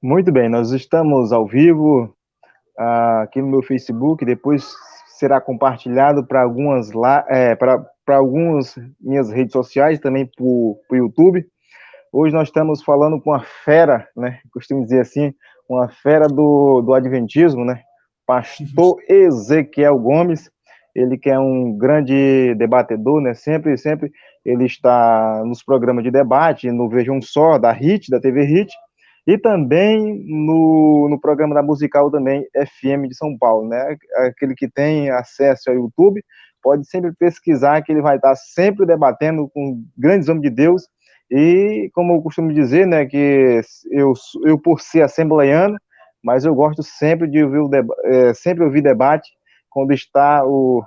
Muito bem, nós estamos ao vivo aqui no meu Facebook, depois será compartilhado para para algumas minhas redes sociais, também para o YouTube. Hoje nós estamos falando com a fera, né? Costumo dizer assim, uma fera do Adventismo, né? Pastor Ezequiel Gomes, ele que é um grande debatedor, né? Sempre ele está nos programas de debate, no Vejam Só, da HIT, da TV HIT, e também no programa da Musical também, FM de São Paulo, né? Aquele que tem acesso ao YouTube, pode sempre pesquisar que ele vai estar sempre debatendo com grandes homens de Deus, e como eu costumo dizer, né, que eu por ser assembleiano, mas eu gosto sempre de sempre ouvir debate quando está o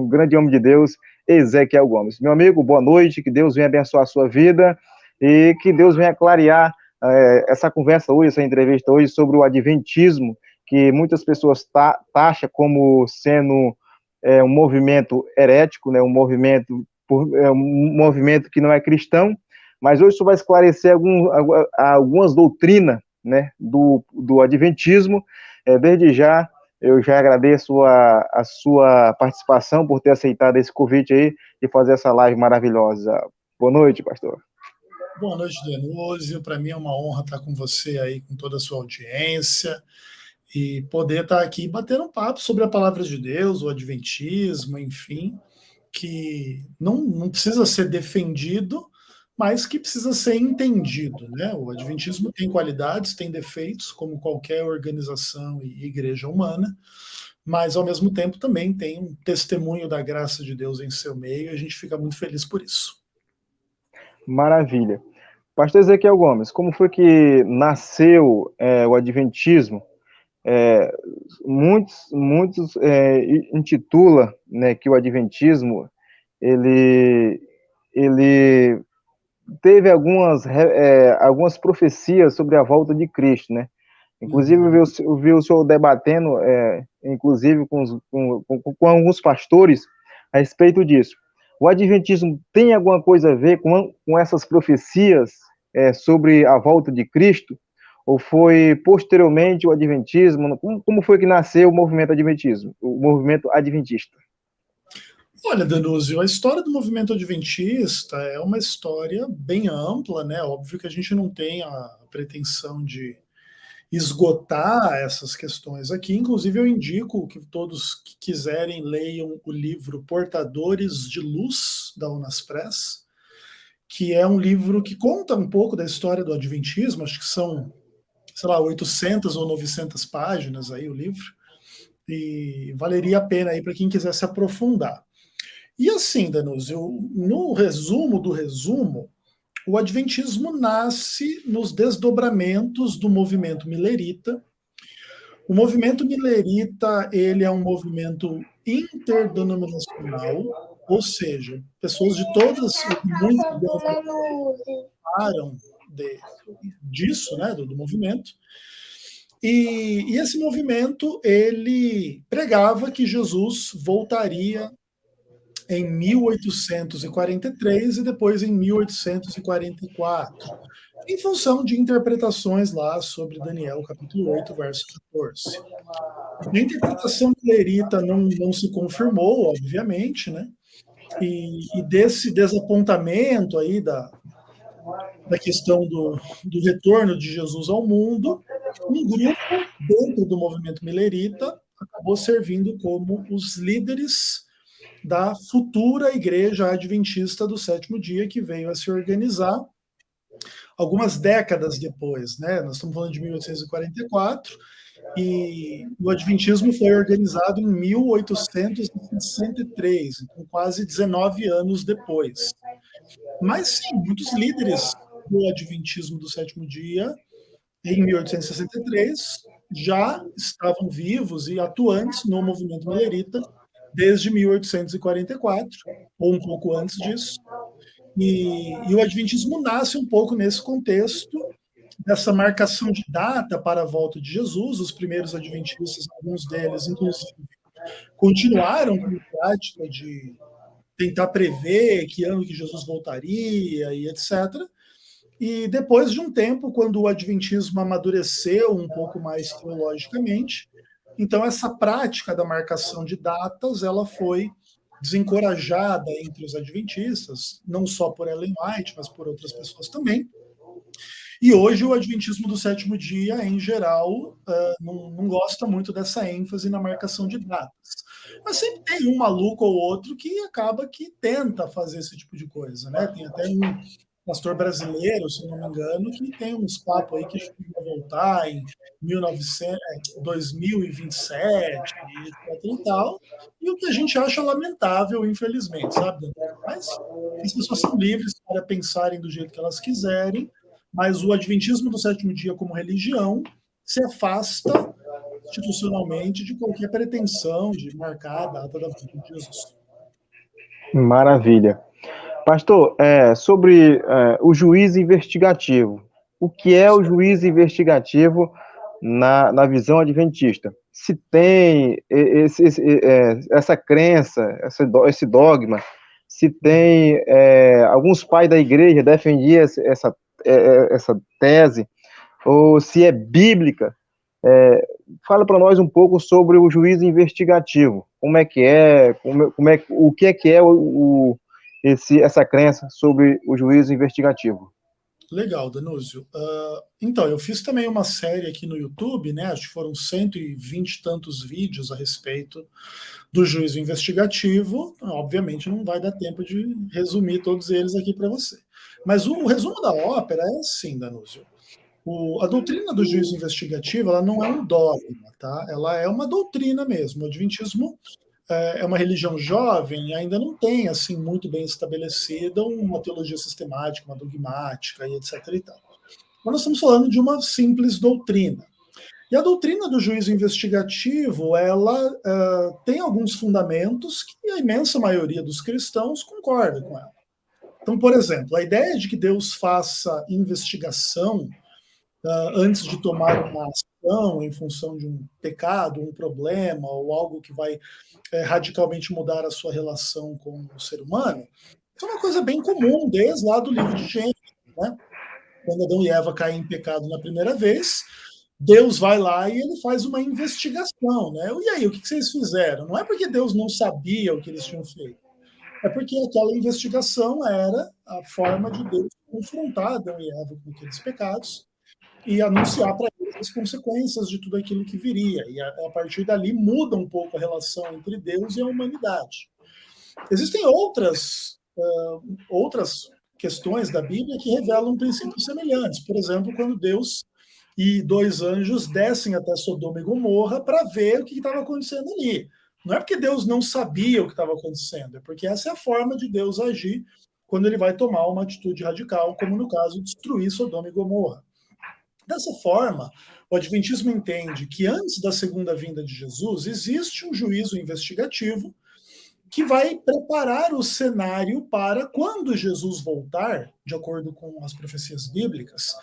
grande homem de Deus, Ezequiel Gomes. Meu amigo, boa noite, que Deus venha abençoar a sua vida e que Deus venha clarear essa conversa hoje, essa entrevista hoje sobre o adventismo, que muitas pessoas taxam como sendo um movimento herético, né, um movimento que não é cristão, mas hoje isso vai esclarecer algumas doutrinas, né, do adventismo. Desde já, eu já agradeço a sua participação por ter aceitado esse convite aí e fazer essa live maravilhosa. Boa noite, pastor. Boa noite, Denúzio. Para mim é uma honra estar com você aí, com toda a sua audiência, e poder estar aqui batendo um papo sobre a palavra de Deus, o adventismo, enfim, que não precisa ser defendido, mas que precisa ser entendido, né? O adventismo tem qualidades, tem defeitos, como qualquer organização e igreja humana, mas ao mesmo tempo também tem um testemunho da graça de Deus em seu meio, e a gente fica muito feliz por isso. Maravilha. Pastor Ezequiel Gomes, como foi que nasceu o adventismo? Muitos intitula, né, que o adventismo ele, ele teve algumas profecias sobre a volta de Cristo, né? Inclusive, eu vi o senhor debatendo, inclusive com alguns pastores, a respeito disso. O Adventismo tem alguma coisa a ver com essas profecias sobre a volta de Cristo? Ou foi posteriormente o Adventismo? Como foi que nasceu o movimento Adventismo, o movimento adventista? Olha, Danúzio, a história do movimento adventista é uma história bem ampla, né? Óbvio que a gente não tem a pretensão de esgotar essas questões aqui. Inclusive, eu indico que todos que quiserem leiam o livro Portadores de Luz, da Unaspress, que é um livro que conta um pouco da história do Adventismo, acho que são, sei lá, 800 ou 900 páginas aí o livro, e valeria a pena aí para quem quiser se aprofundar. E assim, Danúzio, no resumo do resumo, o Adventismo nasce nos desdobramentos do movimento milerita. O movimento milerita, ele é um movimento interdenominacional, ou seja, pessoas de todas, muitas denominaram disso, né, do movimento. E esse movimento, ele pregava que Jesus voltaria em 1843 e depois em 1844, em função de interpretações lá sobre Daniel, capítulo 8, verso 14. A interpretação milerita não se confirmou, obviamente, né? E desse desapontamento aí da questão do retorno de Jesus ao mundo, um grupo dentro do movimento milerita acabou servindo como os líderes da futura Igreja Adventista do Sétimo Dia, que veio a se organizar algumas décadas depois, né? Nós estamos falando de 1844, e o Adventismo foi organizado em 1863, então quase 19 anos depois. Mas sim, muitos líderes do Adventismo do Sétimo Dia, em 1863, já estavam vivos e atuantes no movimento milerita desde 1844, ou um pouco antes disso. E o Adventismo nasce um pouco nesse contexto, dessa marcação de data para a volta de Jesus. Os primeiros adventistas, alguns deles, inclusive, continuaram com a prática de tentar prever que ano que Jesus voltaria e etc. E depois de um tempo, quando o adventismo amadureceu um pouco mais teologicamente, então essa prática da marcação de datas, ela foi desencorajada entre os adventistas, não só por Ellen White, mas por outras pessoas também. E hoje o adventismo do sétimo dia, em geral, não gosta muito dessa ênfase na marcação de datas. Mas sempre tem um maluco ou outro que acaba que tenta fazer esse tipo de coisa, né? Tem até um pastor brasileiro, se não me engano, que tem uns papos aí que vai voltar em 1900, 2027, e etc e tal. E o que a gente acha lamentável, infelizmente, sabe? Mas as pessoas são livres para pensarem do jeito que elas quiserem, mas o adventismo do sétimo dia como religião se afasta institucionalmente de qualquer pretensão de marcar a data da vinda de Jesus. Maravilha. Pastor, sobre o juiz investigativo. O que é o juiz investigativo na visão adventista? Se tem essa crença, esse dogma, se tem alguns pais da igreja defendiam essa tese, ou se é bíblica. Fala para nós um pouco sobre o juiz investigativo. Como é que é, o que é essa crença sobre o juízo investigativo? Legal, Danúzio. Então, eu fiz também uma série aqui no YouTube, né? Acho que foram 120 e tantos vídeos a respeito do juízo investigativo. Obviamente não vai dar tempo de resumir todos eles aqui para você. Mas o resumo da ópera é assim, Danúzio. A doutrina do juízo investigativo, ela não é um dogma, tá? Ela é uma doutrina mesmo. O adventismo é uma religião jovem, ainda não tem assim muito bem estabelecida uma teologia sistemática, uma dogmática e etc. E tal. Mas nós estamos falando de uma simples doutrina. E a doutrina do juízo investigativo, ela tem alguns fundamentos que a imensa maioria dos cristãos concorda com ela. Então, por exemplo, a ideia de que Deus faça investigação antes de tomar uma ação em função de um pecado, um problema ou algo que vai radicalmente mudar a sua relação com o ser humano, isso é uma coisa bem comum desde lá do livro de Gênesis, né? Quando Adão e Eva caem em pecado na primeira vez, Deus vai lá e ele faz uma investigação, né? E aí, o que vocês fizeram? Não é porque Deus não sabia o que eles tinham feito, é porque aquela investigação era a forma de Deus confrontar Adão e Eva com aqueles pecados e anunciar para eles as consequências de tudo aquilo que viria. E a partir dali muda um pouco a relação entre Deus e a humanidade. Existem outras questões da Bíblia que revelam princípios semelhantes. Por exemplo, quando Deus e dois anjos descem até Sodoma e Gomorra para ver o que estava acontecendo ali. Não é porque Deus não sabia o que estava acontecendo, é porque essa é a forma de Deus agir quando ele vai tomar uma atitude radical, como no caso, destruir Sodoma e Gomorra. Dessa forma, o Adventismo entende que antes da segunda vinda de Jesus existe um juízo investigativo que vai preparar o cenário para quando Jesus voltar, de acordo com as profecias bíblicas,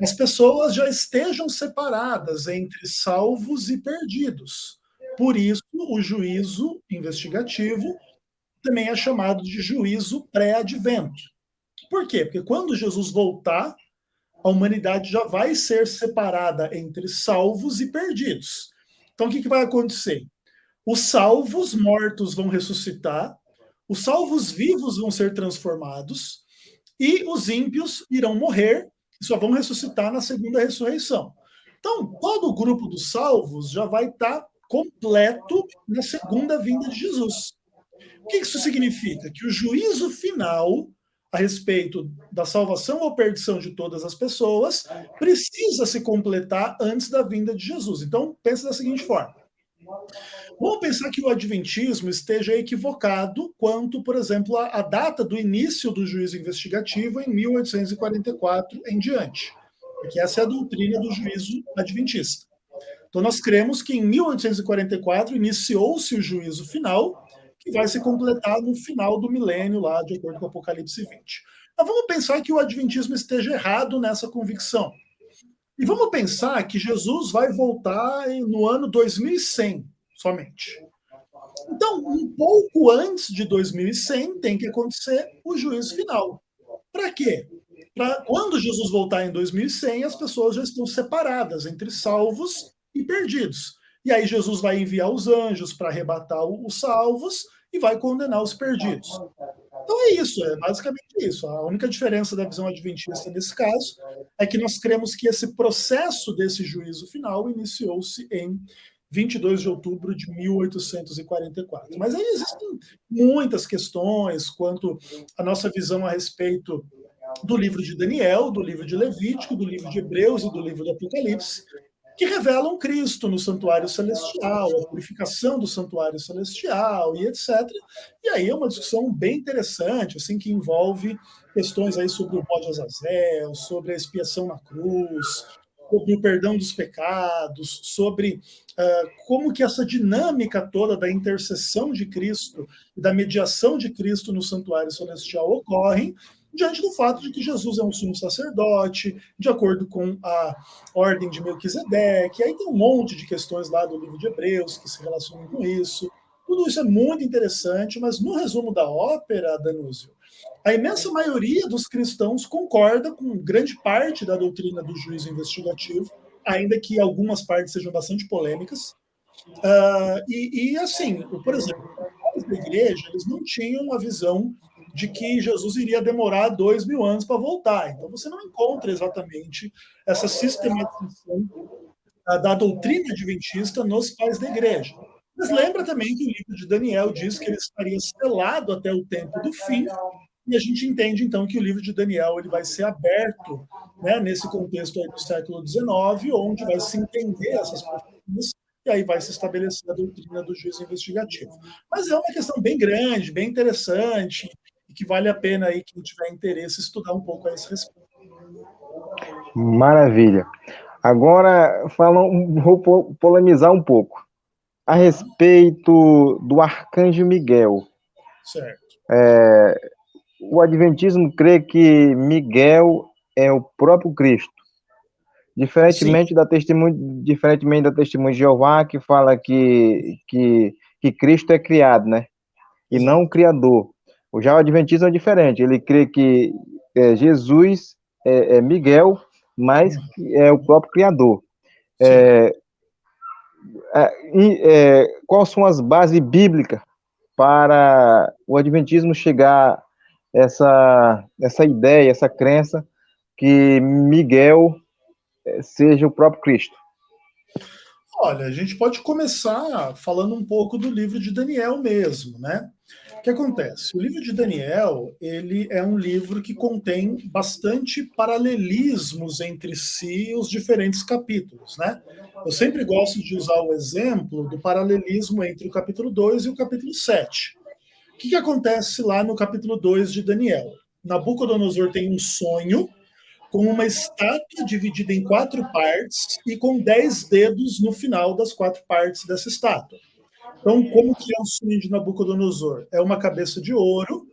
as pessoas já estejam separadas entre salvos e perdidos. Por isso, o juízo investigativo também é chamado de juízo pré-advento. Por quê? Porque quando Jesus voltar, a humanidade já vai ser separada entre salvos e perdidos. Então, o que vai acontecer? Os salvos mortos vão ressuscitar, os salvos vivos vão ser transformados e os ímpios irão morrer e só vão ressuscitar na segunda ressurreição. Então, todo o grupo dos salvos já vai estar completo na segunda vinda de Jesus. O que isso significa? Que o juízo final a respeito da salvação ou perdição de todas as pessoas precisa se completar antes da vinda de Jesus. Então, pense da seguinte forma. Vamos pensar que o adventismo esteja equivocado quanto, por exemplo, à data do início do juízo investigativo em 1844 em diante, porque essa é a doutrina do juízo adventista. Então, nós cremos que em 1844 iniciou-se o juízo final, que vai se completar no final do milênio, lá, de acordo com o Apocalipse 20. Mas vamos pensar que o adventismo esteja errado nessa convicção. E vamos pensar que Jesus vai voltar no ano 2100 somente. Então, um pouco antes de 2100 tem que acontecer o juízo final. Para quê? Quando Jesus voltar em 2100, as pessoas já estão separadas entre salvos e perdidos. E aí Jesus vai enviar os anjos para arrebatar os salvos e vai condenar os perdidos. Então é isso, é basicamente isso. A única diferença da visão adventista nesse caso é que nós cremos que esse processo desse juízo final iniciou-se em 22 de outubro de 1844. Mas aí existem muitas questões quanto à nossa visão a respeito do livro de Daniel, do livro de Levítico, do livro de Hebreus e do livro do Apocalipse, que revelam Cristo no santuário celestial, a purificação do santuário celestial e etc. E aí é uma discussão bem interessante, assim, que envolve questões aí sobre o bode Azazel, sobre a expiação na cruz, sobre o perdão dos pecados, sobre como que essa dinâmica toda da intercessão de Cristo e da mediação de Cristo no santuário celestial ocorrem diante do fato de que Jesus é um sumo sacerdote, de acordo com a ordem de Melquisedeque. Aí tem um monte de questões lá do livro de Hebreus que se relacionam com isso. Tudo isso é muito interessante, mas no resumo da ópera, Danúzio, a imensa maioria dos cristãos concorda com grande parte da doutrina do juízo investigativo, ainda que algumas partes sejam bastante polêmicas. Assim, por exemplo, os da igreja, eles não tinham a visão de que Jesus iria demorar 2000 anos para voltar. Então, você não encontra exatamente essa sistematização da doutrina adventista nos pais da igreja. Mas lembra também que o livro de Daniel diz que ele estaria selado até o tempo do fim, e a gente entende, então, que o livro de Daniel ele vai ser aberto, né, nesse contexto aí do século XIX, onde vai se entender essas profecias, e aí vai se estabelecer a doutrina do juízo investigativo. Mas é uma questão bem grande, bem interessante, e que vale a pena aí, quem tiver interesse, estudar um pouco a esse respeito. Maravilha. Agora, vou polemizar um pouco a respeito do arcanjo Miguel. Certo. O Adventismo crê que Miguel é o próprio Cristo. Diferentemente da testemunha de Jeová, que fala que Cristo é criado, né? E Exato. não o Criador. Já o Adventismo é diferente. Ele crê que Jesus é Miguel, mas é o próprio Criador. Quais são as bases bíblicas para o Adventismo chegar a essa ideia, essa crença que Miguel seja o próprio Cristo? Olha, a gente pode começar falando um pouco do livro de Daniel mesmo, né? O que acontece? O livro de Daniel, ele é um livro que contém bastante paralelismos entre si e os diferentes capítulos, né? Eu sempre gosto de usar o exemplo do paralelismo entre o capítulo 2 e o capítulo 7. O que acontece lá no capítulo 2 de Daniel? Nabucodonosor tem um sonho com uma estátua dividida em 4 partes e com 10 dedos no final das 4 partes dessa estátua. Então, como que é o sonho de Nabucodonosor? É uma cabeça de ouro,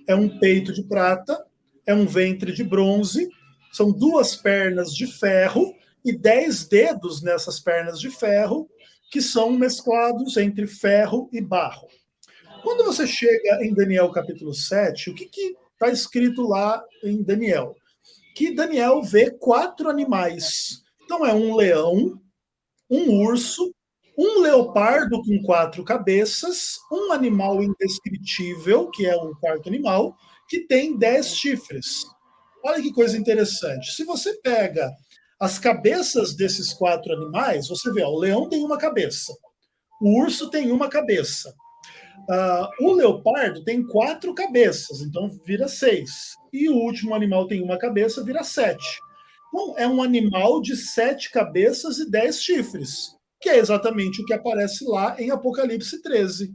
é um peito de prata, é um ventre de bronze, são 2 pernas de ferro e 10 dedos nessas pernas de ferro, que são mesclados entre ferro e barro. Quando você chega em Daniel capítulo 7, o que está escrito lá em Daniel? Que Daniel vê 4 animais. Então é um leão, um urso, um leopardo com 4 cabeças, um animal indescritível, que é o 4º animal, que tem 10 chifres. Olha que coisa interessante. Se você pega as cabeças desses 4 animais, você vê, ó, o leão tem uma cabeça, o urso tem uma cabeça, o leopardo tem 4 cabeças, então vira 6. E o último animal tem uma cabeça, vira 7. Então, é um animal de 7 cabeças e 10 chifres, que é exatamente o que aparece lá em Apocalipse 13.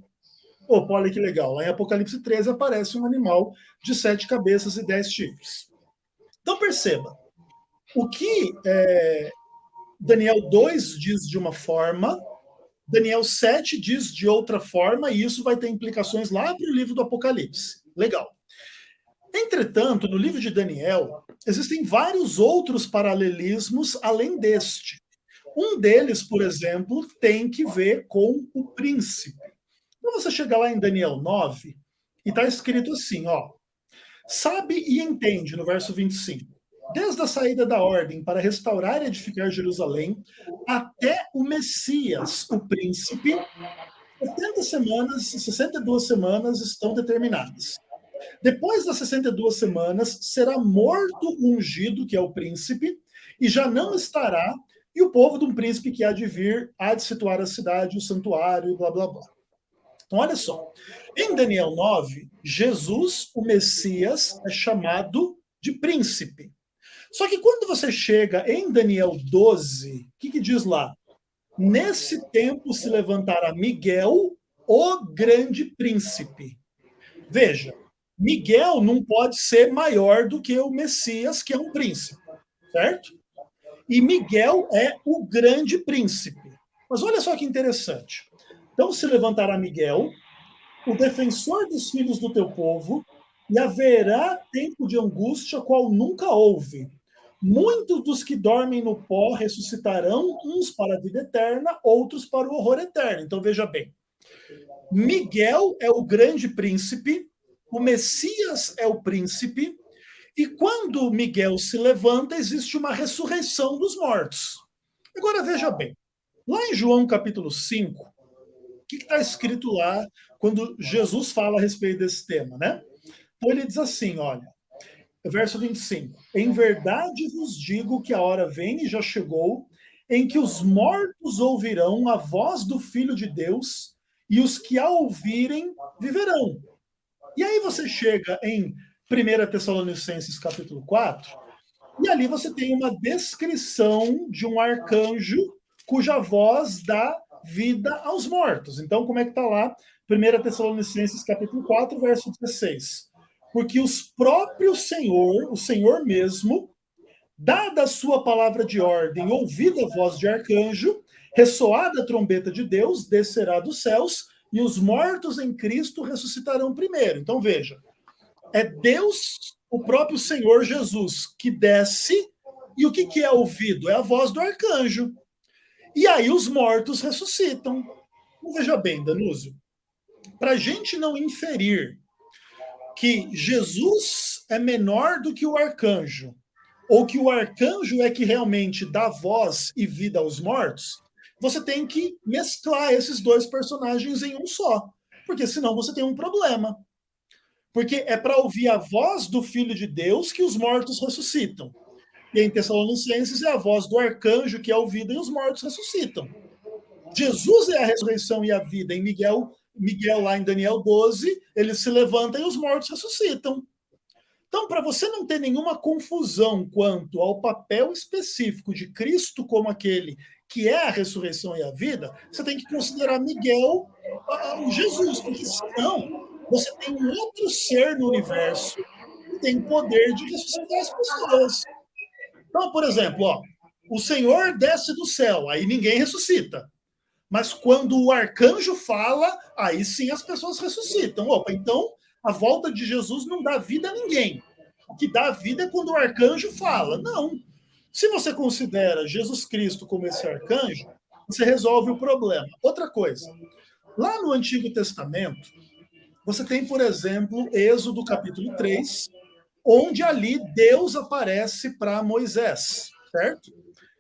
Opa, olha que legal. Lá em Apocalipse 13 aparece um animal de 7 cabeças e 10 chifres. Então, perceba, o que Daniel 2 diz de uma forma, Daniel 7 diz de outra forma, e isso vai ter implicações lá para o livro do Apocalipse. Legal. Entretanto, no livro de Daniel, existem vários outros paralelismos além deste. Um deles, por exemplo, tem que ver com o príncipe. Quando você chegar lá em Daniel 9, e está escrito assim, ó, sabe e entende, no verso 25. desde a saída da ordem para restaurar e edificar Jerusalém, até o Messias, o príncipe, 70 semanas, 62 semanas estão determinadas. Depois das 62 semanas, será morto o ungido, que é o príncipe, e já não estará, e o povo de um príncipe que há de vir, há de situar a cidade, o santuário, blá, blá, blá. Então, olha só. Em Daniel 9, Jesus, o Messias, é chamado de príncipe. Só que quando você chega em Daniel 12, o que diz lá? Nesse tempo se levantará Miguel, o grande príncipe. Veja, Miguel não pode ser maior do que o Messias, que é um príncipe, certo? E Miguel é o grande príncipe. Mas olha só que interessante. Então se levantará Miguel, o defensor dos filhos do teu povo, e haverá tempo de angústia, qual nunca houve. Muitos dos que dormem no pó ressuscitarão, uns para a vida eterna, outros para o horror eterno. Então veja bem, Miguel é o grande príncipe, o Messias é o príncipe, e quando Miguel se levanta, existe uma ressurreição dos mortos. Agora veja bem, lá em João capítulo 5, o que está escrito lá quando Jesus fala a respeito desse tema, né? Então ele diz assim, olha, verso 25, em verdade vos digo que a hora vem e já chegou, em que os mortos ouvirão a voz do Filho de Deus, e os que a ouvirem viverão. E aí você chega em 1 Tessalonicenses capítulo 4, e ali você tem uma descrição de um arcanjo cuja voz dá vida aos mortos. Então, como é que está lá? 1 Tessalonicenses capítulo 4, verso 16. Porque os próprios Senhor, o Senhor mesmo, dada a sua palavra de ordem, ouvida a voz de arcanjo, ressoada a trombeta de Deus, descerá dos céus, e os mortos em Cristo ressuscitarão primeiro. Então, veja, é Deus, o próprio Senhor Jesus, que desce, e o que é ouvido? É a voz do arcanjo. E aí os mortos ressuscitam. Então, veja bem, Danúzio, para a gente não inferir que Jesus é menor do que o arcanjo, ou que o arcanjo é que realmente dá voz e vida aos mortos, você tem que mesclar esses dois personagens em um só, porque senão você tem um problema. Porque é para ouvir a voz do Filho de Deus que os mortos ressuscitam. E em Tessalonicenses é a voz do arcanjo que é ouvida e os mortos ressuscitam. Jesus é a ressurreição e a vida. Em Miguel, lá em Daniel 12, ele se levanta e os mortos ressuscitam. Então, para você não ter nenhuma confusão quanto ao papel específico de Cristo como aquele que é a ressurreição e a vida, você tem que considerar Miguel o Jesus, porque senão você tem um outro ser no universo que tem poder de ressuscitar as pessoas. Então, por exemplo, o Senhor desce do céu, aí ninguém ressuscita. Mas quando o arcanjo fala, aí sim as pessoas ressuscitam. Opa, então a volta de Jesus não dá vida a ninguém. O que dá vida é quando o arcanjo fala. Não. Se você considera Jesus Cristo como esse arcanjo, você resolve o problema. Outra coisa, lá no Antigo Testamento, você tem, por exemplo, Êxodo capítulo 3, onde ali Deus aparece para Moisés, certo?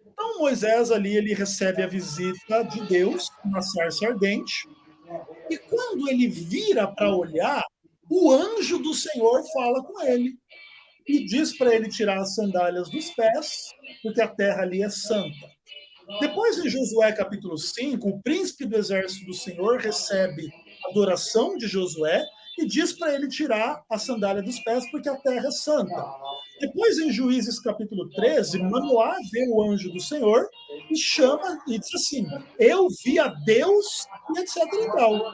Então Moisés ali ele recebe a visita de Deus na sarça ardente, e quando ele vira para olhar, o anjo do Senhor fala com ele e diz para ele tirar as sandálias dos pés, porque a terra ali é santa. Depois, em Josué capítulo 5, o príncipe do exército do Senhor recebe a adoração de Josué e diz para ele tirar a sandália dos pés, porque a terra é santa. Depois, em Juízes capítulo 13, Manoá vê o anjo do Senhor e chama e diz assim: eu vi a Deus e etc. e tal.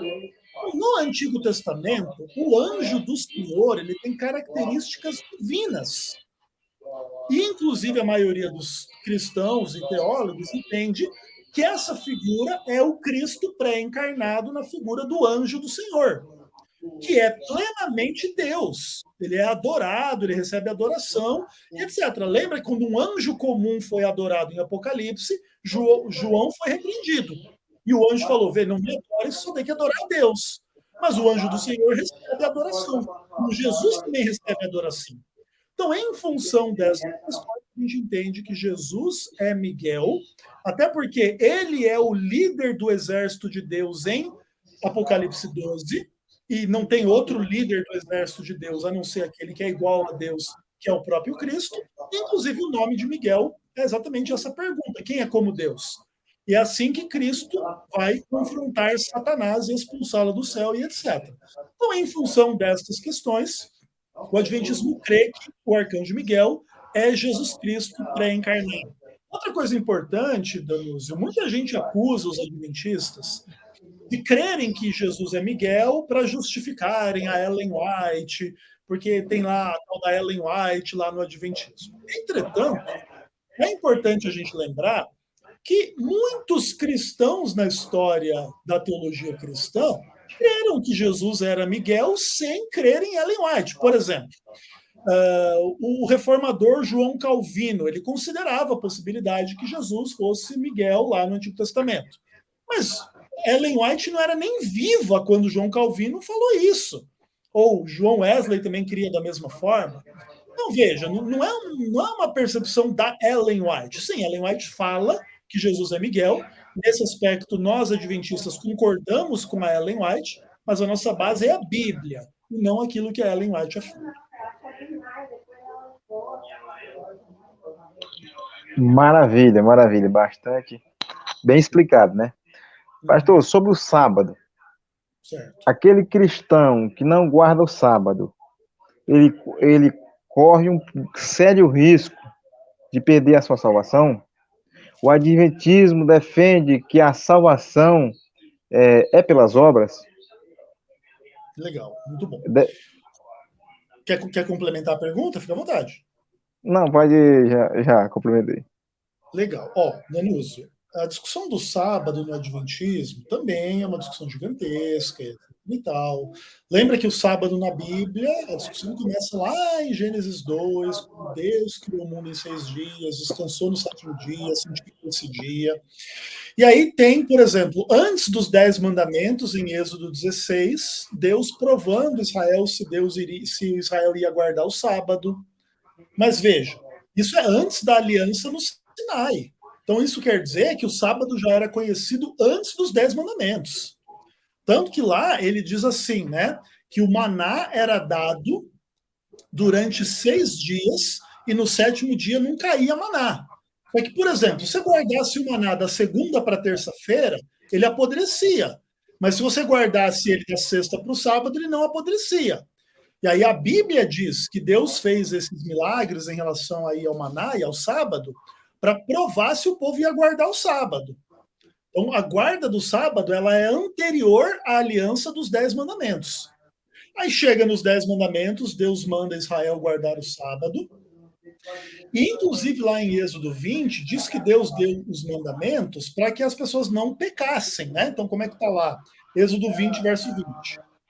No Antigo Testamento, o anjo do Senhor ele tem características divinas. E, inclusive, a maioria dos cristãos e teólogos entende que essa figura é o Cristo pré-encarnado na figura do anjo do Senhor, que é plenamente Deus. Ele é adorado, ele recebe adoração, etc. Lembra que quando um anjo comum foi adorado em Apocalipse, João foi repreendido. E o anjo falou, não me adore, só tem que adorar a Deus. Mas o anjo do Senhor recebe adoração. Jesus também recebe adoração. Então, em função dessas questões, a gente entende que Jesus é Miguel, até porque ele é o líder do exército de Deus em Apocalipse 12, e não tem outro líder do exército de Deus, a não ser aquele que é igual a Deus, que é o próprio Cristo. Inclusive, o nome de Miguel é exatamente essa pergunta: quem é como Deus? E é assim que Cristo vai confrontar Satanás e expulsá-lo do céu e etc. Então, em função destas questões, o Adventismo crê que o arcanjo Miguel é Jesus Cristo pré-encarnado. Outra coisa importante, Danúzio, muita gente acusa os adventistas de crerem que Jesus é Miguel para justificarem a Ellen White, porque tem lá a tal da Ellen White lá no Adventismo. Entretanto, é importante a gente lembrar que muitos cristãos na história da teologia cristã creram que Jesus era Miguel sem crer em Ellen White. Por exemplo, o reformador João Calvino, ele considerava a possibilidade que Jesus fosse Miguel lá no Antigo Testamento. Mas Ellen White não era nem viva quando João Calvino falou isso. Ou João Wesley também queria da mesma forma. Então, veja, não é uma percepção da Ellen White. Sim, Ellen White fala que Jesus é Miguel. Nesse aspecto, nós, adventistas, concordamos com a Ellen White, mas a nossa base é a Bíblia, e não aquilo que a Ellen White afirma. Maravilha, maravilha, bastante bem explicado, né? Pastor, sobre o sábado, Certo. aquele cristão que não guarda o sábado, ele corre um sério risco de perder a sua salvação? O adventismo defende que a salvação é pelas obras? Legal, muito bom. Quer complementar a pergunta? Fica à vontade. Não, pode, já complementei. Legal. Danúzio, a discussão do sábado no Adventismo também é uma discussão gigantesca e tal. Lembra que o sábado na Bíblia, a discussão começa lá em Gênesis 2, quando Deus criou o mundo em 6 dias, descansou no 7º dia, santificou esse dia. E aí tem, por exemplo, antes dos 10 mandamentos, em Êxodo 16, Deus provando Israel se Israel ia guardar o sábado. Mas veja, isso é antes da aliança no Sinai. Então, isso quer dizer que o sábado já era conhecido antes dos 10 mandamentos. Tanto que lá ele diz assim, né? Que o maná era dado durante 6 dias e no 7º dia não caía maná. É que, por exemplo, se você guardasse o maná da segunda para terça-feira, ele apodrecia. Mas se você guardasse ele da sexta para o sábado, ele não apodrecia. E aí a Bíblia diz que Deus fez esses milagres em relação aí ao maná e ao sábado para provar se o povo ia guardar o sábado. Então, a guarda do sábado ela é anterior à aliança dos 10 mandamentos. Aí chega nos 10 mandamentos, Deus manda Israel guardar o sábado. E, inclusive, lá em Êxodo 20, diz que Deus deu os mandamentos para que as pessoas não pecassem, né? Então, como é que está lá? Êxodo 20, verso 20.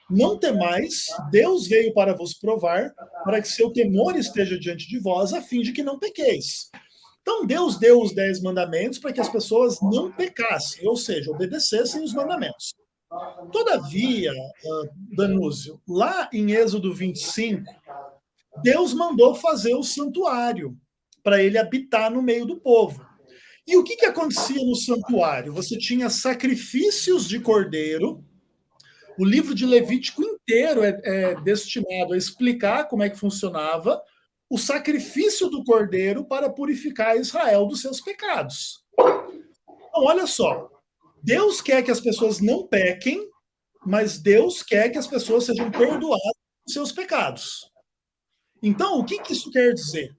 Não temais, Deus veio para vos provar, para que seu temor esteja diante de vós, a fim de que não pequeis. Então, Deus deu os 10 mandamentos para que as pessoas não pecassem, ou seja, obedecessem os mandamentos. Todavia, Danúzio, lá em Êxodo 25, Deus mandou fazer o santuário para ele habitar no meio do povo. E o que acontecia no santuário? Você tinha sacrifícios de cordeiro. O livro de Levítico inteiro é destinado a explicar como é que funcionava o sacrifício do cordeiro para purificar Israel dos seus pecados. Então, olha só. Deus quer que as pessoas não pequem, mas Deus quer que as pessoas sejam perdoadas dos seus pecados. Então, o que isso quer dizer?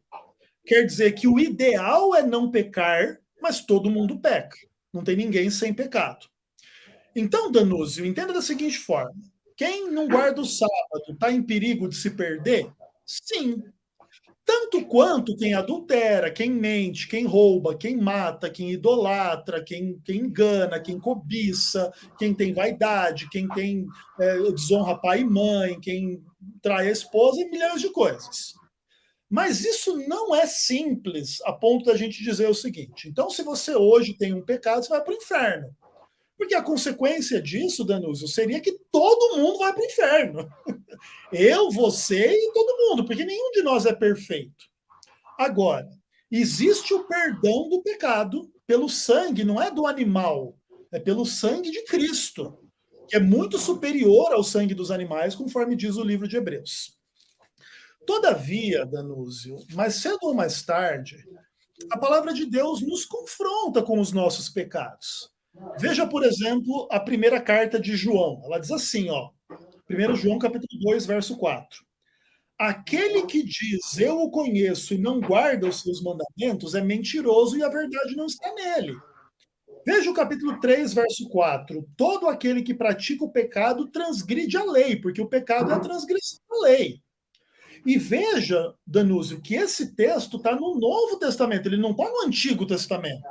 Quer dizer que o ideal é não pecar, mas todo mundo peca. Não tem ninguém sem pecado. Então, Danúzio, entenda da seguinte forma. Quem não guarda o sábado está em perigo de se perder? Sim. Tanto quanto quem adultera, quem mente, quem rouba, quem mata, quem idolatra, quem engana, quem cobiça, quem tem vaidade, quem tem desonra pai e mãe, quem trai a esposa e milhões de coisas. Mas isso não é simples a ponto da gente dizer o seguinte: então, se você hoje tem um pecado, você vai para o inferno. Porque a consequência disso, Danúzio, seria que todo mundo vai para o inferno. Eu, você e todo mundo, porque nenhum de nós é perfeito. Agora, existe o perdão do pecado pelo sangue, não é do animal, é pelo sangue de Cristo, que é muito superior ao sangue dos animais, conforme diz o livro de Hebreus. Todavia, Danúzio, mais cedo ou mais tarde, a palavra de Deus nos confronta com os nossos pecados. Veja, por exemplo, a primeira carta de João. Ela diz assim, ó, 1 João capítulo 2, verso 4. Aquele que diz, eu o conheço e não guarda os seus mandamentos, é mentiroso e a verdade não está nele. Veja o capítulo 3, verso 4. Todo aquele que pratica o pecado transgride a lei, porque o pecado é a transgressão da lei. E veja, Danúzio, que esse texto está no Novo Testamento, ele não está no Antigo Testamento.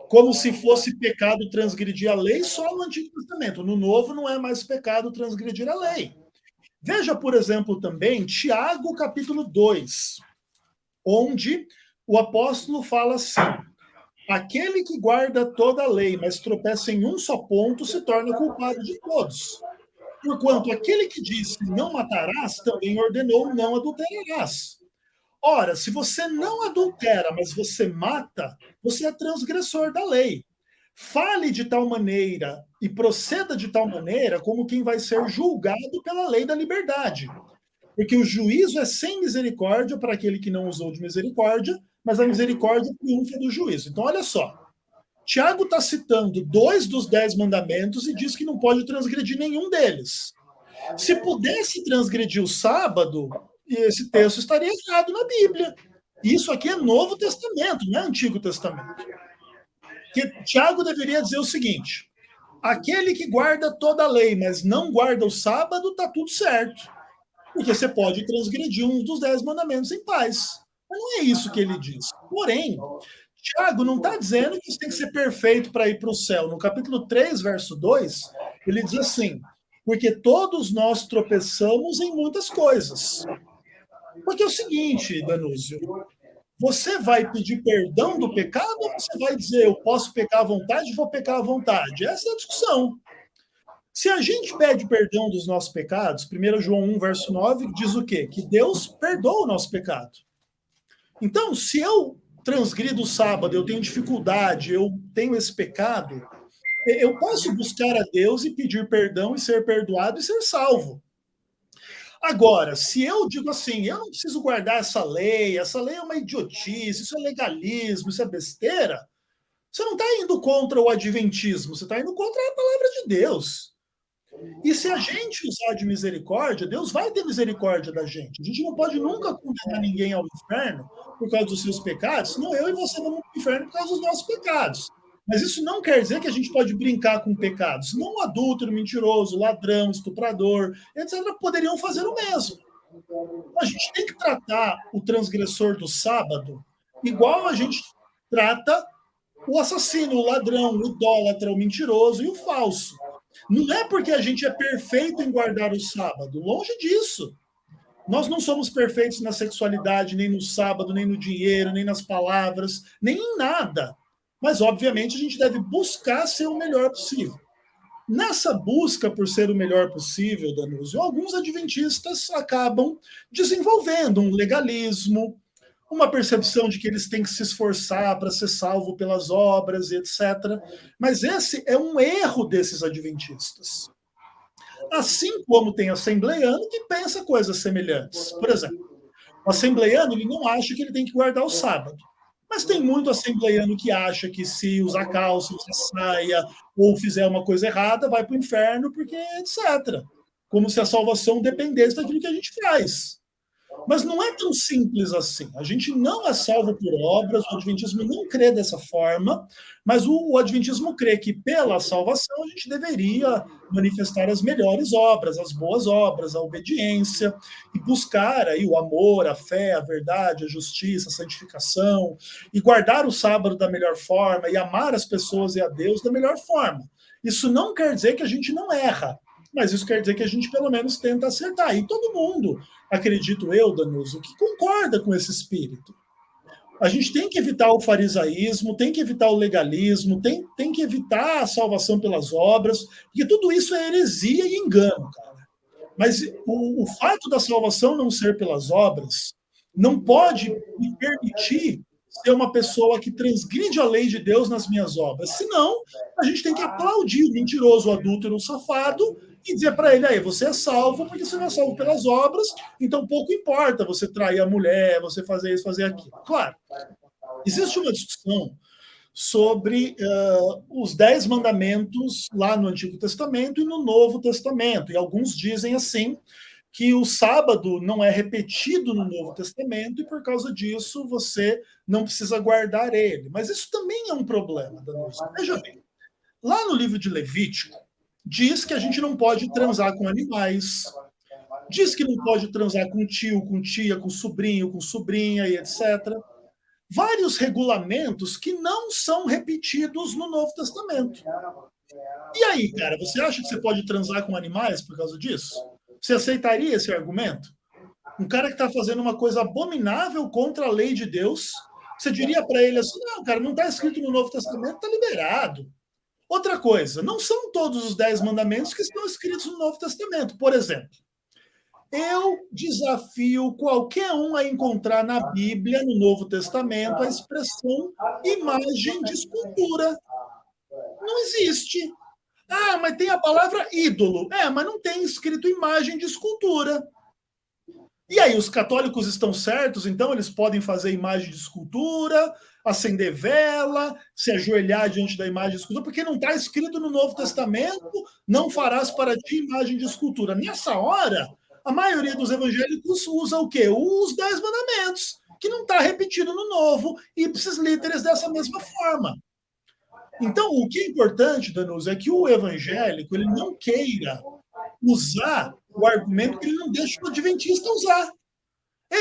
Como se fosse pecado transgredir a lei só no Antigo Testamento. No Novo não é mais pecado transgredir a lei. Veja, por exemplo, também Tiago, capítulo 2, onde o apóstolo fala assim: aquele que guarda toda a lei, mas tropeça em um só ponto, se torna culpado de todos. Porquanto aquele que disse não matarás, também ordenou não adulterarás. Ora, se você não adultera, mas você mata, você é transgressor da lei. Fale de tal maneira e proceda de tal maneira como quem vai ser julgado pela lei da liberdade. Porque o juízo é sem misericórdia para aquele que não usou de misericórdia, mas a misericórdia triunfa do juízo. Então, olha só. Tiago está citando 2 dos 10 mandamentos e diz que não pode transgredir nenhum deles. Se pudesse transgredir o sábado, esse texto estaria errado na Bíblia. Isso aqui é Novo Testamento, não é Antigo Testamento. Que Tiago deveria dizer o seguinte: aquele que guarda toda a lei, mas não guarda o sábado, está tudo certo. Porque você pode transgredir um dos 10 mandamentos em paz. Mas não é isso que ele diz. Porém, Tiago não está dizendo que isso tem que ser perfeito para ir para o céu. No capítulo 3, verso 2, ele diz assim: porque todos nós tropeçamos em muitas coisas. Porque é o seguinte, Danúzio, você vai pedir perdão do pecado ou você vai dizer, eu posso pecar à vontade, vou pecar à vontade? Essa é a discussão. Se a gente pede perdão dos nossos pecados, 1 João 1, verso 9, diz o quê? Que Deus perdoa o nosso pecado. Então, se eu transgrido o sábado, eu tenho dificuldade, eu tenho esse pecado, eu posso buscar a Deus e pedir perdão e ser perdoado e ser salvo. Agora, se eu digo assim, eu não preciso guardar essa lei é uma idiotice, isso é legalismo, isso é besteira, você não está indo contra o adventismo, você está indo contra a palavra de Deus. E se a gente usar de misericórdia, Deus vai ter misericórdia da gente. A gente não pode nunca condenar ninguém ao inferno por causa dos seus pecados, senão eu e você vamos para o inferno por causa dos nossos pecados. Mas isso não quer dizer que a gente pode brincar com pecados. Não o adúltero, mentiroso, ladrão, estuprador, etc., poderiam fazer o mesmo. A gente tem que tratar o transgressor do sábado igual a gente trata o assassino, o ladrão, o idólatra, o mentiroso e o falso. Não é porque a gente é perfeito em guardar o sábado, longe disso. Nós não somos perfeitos na sexualidade, nem no sábado, nem no dinheiro, nem nas palavras, nem em nada. Mas, obviamente, a gente deve buscar ser o melhor possível. Nessa busca por ser o melhor possível, Danúzio, alguns adventistas acabam desenvolvendo um legalismo, uma percepção de que eles têm que se esforçar para ser salvo pelas obras, etc. Mas esse é um erro desses adventistas. Assim como tem assembleiano que pensa coisas semelhantes. Por exemplo, o assembleiano ele não acha que ele tem que guardar o sábado. Mas tem muito assembleiano que acha que se usar calça, usar saia, ou fizer uma coisa errada, vai para o inferno, porque etc. Como se a salvação dependesse daquilo que a gente faz. Mas não é tão simples assim. A gente não é salvo por obras, o adventismo não crê dessa forma, mas o adventismo crê que pela salvação a gente deveria manifestar as melhores obras, as boas obras, a obediência, e buscar aí o amor, a fé, a verdade, a justiça, a santificação, e guardar o sábado da melhor forma, e amar as pessoas e a Deus da melhor forma. Isso não quer dizer que a gente não erra, mas isso quer dizer que a gente pelo menos tenta acertar. E todo mundo, acredito eu, Danuso, que concorda com esse espírito. A gente tem que evitar o farisaísmo, tem que evitar o legalismo, tem que evitar a salvação pelas obras, porque tudo isso é heresia e engano, cara. Mas o fato da salvação não ser pelas obras não pode me permitir ser uma pessoa que transgride a lei de Deus nas minhas obras. Senão, a gente tem que aplaudir o mentiroso, o adúltero, o safado e dizer para ele, aí, você é salvo porque você não é salvo pelas obras, então pouco importa você trair a mulher, você fazer isso, fazer aquilo. Claro, existe uma discussão sobre os 10 mandamentos lá no Antigo Testamento e no Novo Testamento. E alguns dizem assim, que o sábado não é repetido no Novo Testamento e por causa disso você não precisa guardar ele. Mas isso também é um problema, Danilo. Veja bem, lá no livro de Levítico, diz que a gente não pode transar com animais, diz que não pode transar com tio, com tia, com sobrinho, com sobrinha e etc. Vários regulamentos que não são repetidos no Novo Testamento. E aí, cara, você acha que você pode transar com animais por causa disso? Você aceitaria esse argumento? Um cara que está fazendo uma coisa abominável contra a lei de Deus, você diria para ele assim, não, cara, não está escrito no Novo Testamento, está liberado. Outra coisa, não são todos os 10 mandamentos que estão escritos no Novo Testamento. Por exemplo, eu desafio qualquer um a encontrar na Bíblia, no Novo Testamento, a expressão imagem de escultura. Não existe. Ah, mas tem a palavra ídolo. Mas não tem escrito imagem de escultura. E aí, os católicos estão certos, então eles podem fazer imagem de escultura, acender vela, se ajoelhar diante da imagem de escultura, porque não está escrito no Novo Testamento, não farás para ti imagem de escultura. Nessa hora, a maioria dos evangélicos usa o quê? Os 10 mandamentos, que não está repetido no Novo, ipsis literis dessa mesma forma. Então, o que é importante, Danuso, é que o evangélico ele não queira usar o argumento que ele não deixa o adventista usar.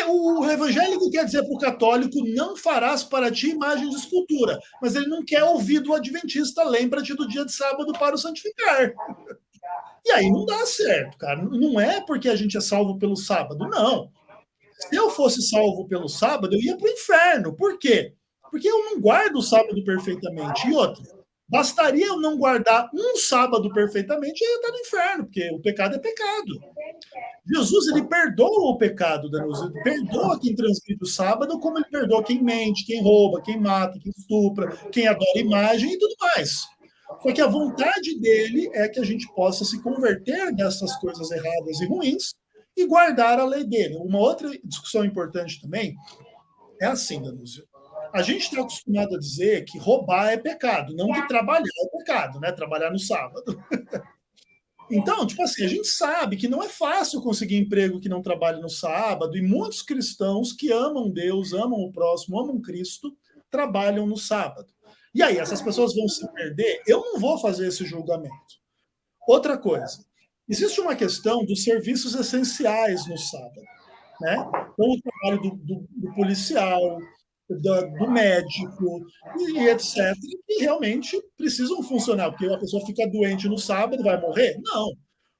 O evangélico quer dizer para o católico, não farás para ti imagem de escultura, mas ele não quer ouvir do adventista, lembra-te do dia de sábado para o santificar. E aí não dá certo, cara. Não é porque a gente é salvo pelo sábado, não. Se eu fosse salvo pelo sábado, eu ia para o inferno. Por quê? Porque eu não guardo o sábado perfeitamente. E outra, bastaria eu não guardar um sábado perfeitamente e eu ia estar no inferno, porque o pecado é pecado. Jesus, ele perdoa o pecado, Danuso. Ele perdoa quem transgride o sábado, como ele perdoa quem mente, quem rouba, quem mata, quem estupra, quem adora imagem e tudo mais. Só que a vontade dele é que a gente possa se converter dessas coisas erradas e ruins e guardar a lei dele. Uma outra discussão importante também é assim, Danúzio. A gente está acostumado a dizer que roubar é pecado, não que trabalhar é pecado, né? Trabalhar no sábado. Então, tipo assim, a gente sabe que não é fácil conseguir emprego que não trabalhe no sábado, e muitos cristãos que amam Deus, amam o próximo, amam Cristo, trabalham no sábado. E aí, essas pessoas vão se perder? Eu não vou fazer esse julgamento. Outra coisa, existe uma questão dos serviços essenciais no sábado, né? Então, o trabalho do policial, do médico e etc., que realmente precisam funcionar, porque a pessoa fica doente no sábado, vai morrer? Não.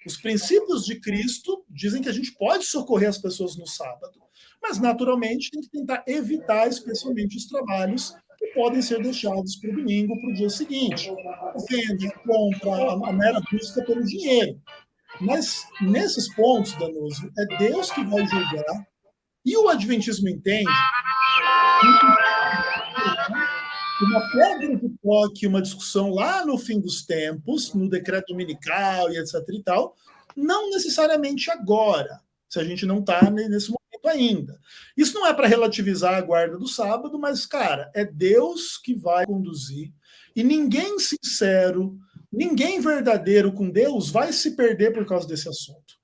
Os princípios de Cristo dizem que a gente pode socorrer as pessoas no sábado, mas naturalmente tem que tentar evitar, especialmente, os trabalhos que podem ser deixados para o domingo, para o dia seguinte. A venda, a compra, a mera busca pelo dinheiro. Mas nesses pontos, Danuso, é Deus que vai julgar, e o Adventismo entende uma pedra de toque, uma discussão lá no fim dos tempos, no decreto dominical e etc. e tal, não necessariamente agora, se a gente não está nesse momento ainda. Isso não é para relativizar a guarda do sábado, mas, cara, é Deus que vai conduzir, e ninguém sincero, ninguém verdadeiro com Deus vai se perder por causa desse assunto.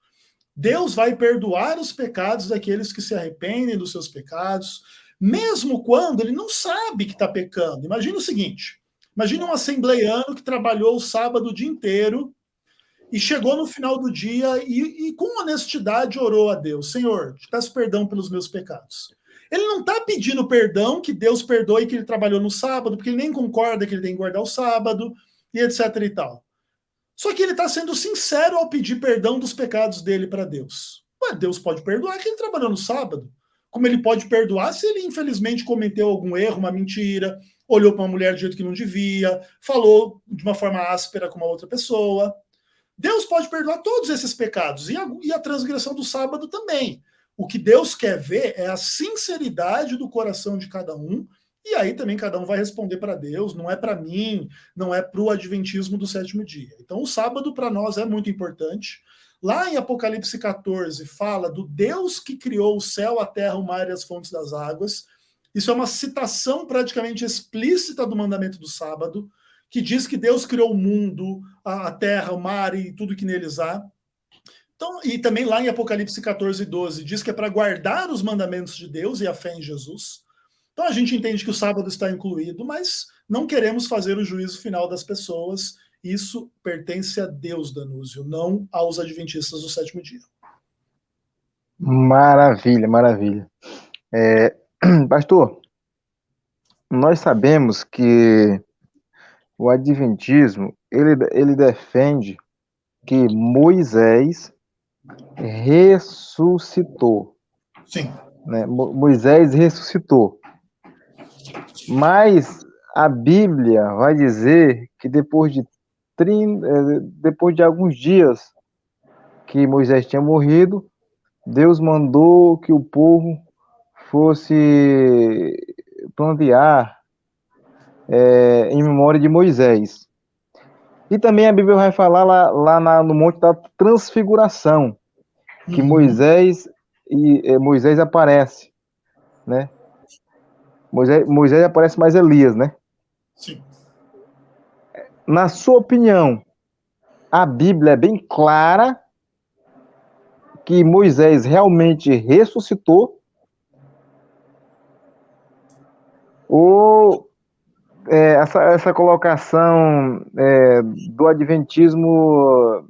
Deus vai perdoar os pecados daqueles que se arrependem dos seus pecados, mesmo quando ele não sabe que está pecando. Imagina o seguinte, imagina um assembleiano que trabalhou o sábado o dia inteiro e chegou no final do dia e com honestidade orou a Deus, Senhor, te peço perdão pelos meus pecados. Ele não está pedindo perdão, que Deus perdoe que ele trabalhou no sábado, porque ele nem concorda que ele tem que guardar o sábado, e etc e tal. Só que ele está sendo sincero ao pedir perdão dos pecados dele para Deus. Mas Deus pode perdoar que ele trabalhou no sábado. Como ele pode perdoar se ele, infelizmente, cometeu algum erro, uma mentira, olhou para uma mulher de jeito que não devia, falou de uma forma áspera com uma outra pessoa. Deus pode perdoar todos esses pecados e a transgressão do sábado também. O que Deus quer ver é a sinceridade do coração de cada um, e aí também cada um vai responder para Deus, não é para mim, não é para o adventismo do sétimo dia. Então o sábado para nós é muito importante. Lá em Apocalipse 14 fala do Deus que criou o céu, a terra, o mar e as fontes das águas. Isso é uma citação praticamente explícita do mandamento do sábado, que diz que Deus criou o mundo, a terra, o mar e tudo que neles há. Então, e também lá em Apocalipse 14, 12, diz que é para guardar os mandamentos de Deus e a fé em Jesus. Então a gente entende que o sábado está incluído, mas não queremos fazer o juízo final das pessoas. Isso pertence a Deus, Danúzio, não aos adventistas do sétimo dia. Maravilha, maravilha. Pastor, nós sabemos que o adventismo, ele defende que Moisés ressuscitou. Sim. Né? Moisés ressuscitou. Mas a Bíblia vai dizer que depois de alguns dias que Moisés tinha morrido, Deus mandou que o povo fosse plantear em memória de Moisés. E também a Bíblia vai falar lá no Monte da Transfiguração, que Moisés aparece, né? Moisés aparece mais Elias, né? Sim. Na sua opinião, a Bíblia é bem clara que Moisés realmente ressuscitou? Ou essa colocação do adventismo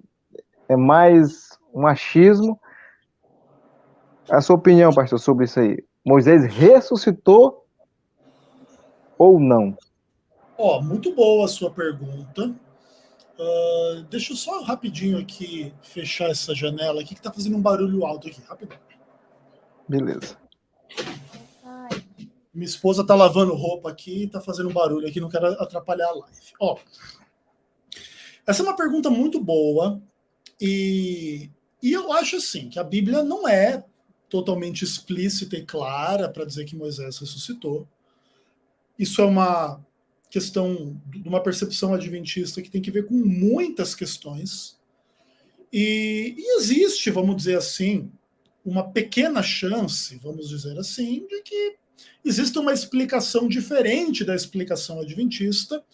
é mais um achismo? A sua opinião, pastor, sobre isso aí? Moisés ressuscitou ou não? Muito boa a sua pergunta. Deixa eu só rapidinho aqui fechar essa janela aqui que tá fazendo um barulho alto aqui, rapidinho. Beleza. Minha esposa tá lavando roupa aqui e tá fazendo um barulho aqui, não quero atrapalhar a live. Essa é uma pergunta muito boa e eu acho assim que a Bíblia não é totalmente explícita e clara para dizer que Moisés ressuscitou. Isso é uma questão de uma percepção adventista que tem que ver com muitas questões. E existe, vamos dizer assim, uma pequena chance, vamos dizer assim, de que existe uma explicação diferente da explicação adventista,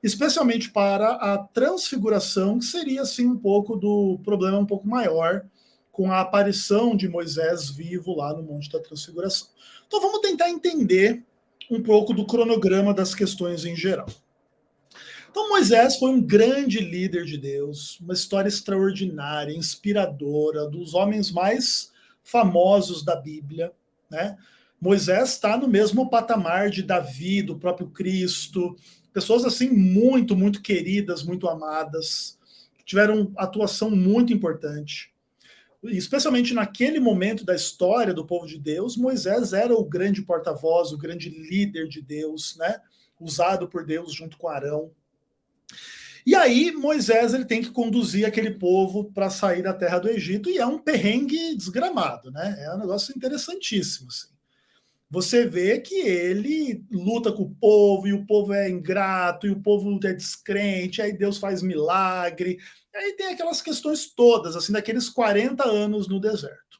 especialmente para a transfiguração, que seria assim um pouco do problema um pouco maior com a aparição de Moisés vivo lá no Monte da Transfiguração. Então vamos tentar entender um pouco do cronograma das questões em geral. Então Moisés foi um grande líder de Deus, uma história extraordinária, inspiradora, dos homens mais famosos da Bíblia, né? Moisés está no mesmo patamar de Davi, do próprio Cristo, pessoas assim muito, muito queridas, muito amadas, que tiveram atuação muito importante. Especialmente naquele momento da história do povo de Deus, Moisés era o grande porta-voz, o grande líder de Deus, né? Usado por Deus junto com Arão. E aí Moisés ele tem que conduzir aquele povo para sair da terra do Egito e é um perrengue desgramado, né? É um negócio interessantíssimo. Assim. Você vê que ele luta com o povo e o povo é ingrato e o povo é descrente, aí Deus faz milagre. Aí tem aquelas questões todas, assim, daqueles 40 anos no deserto.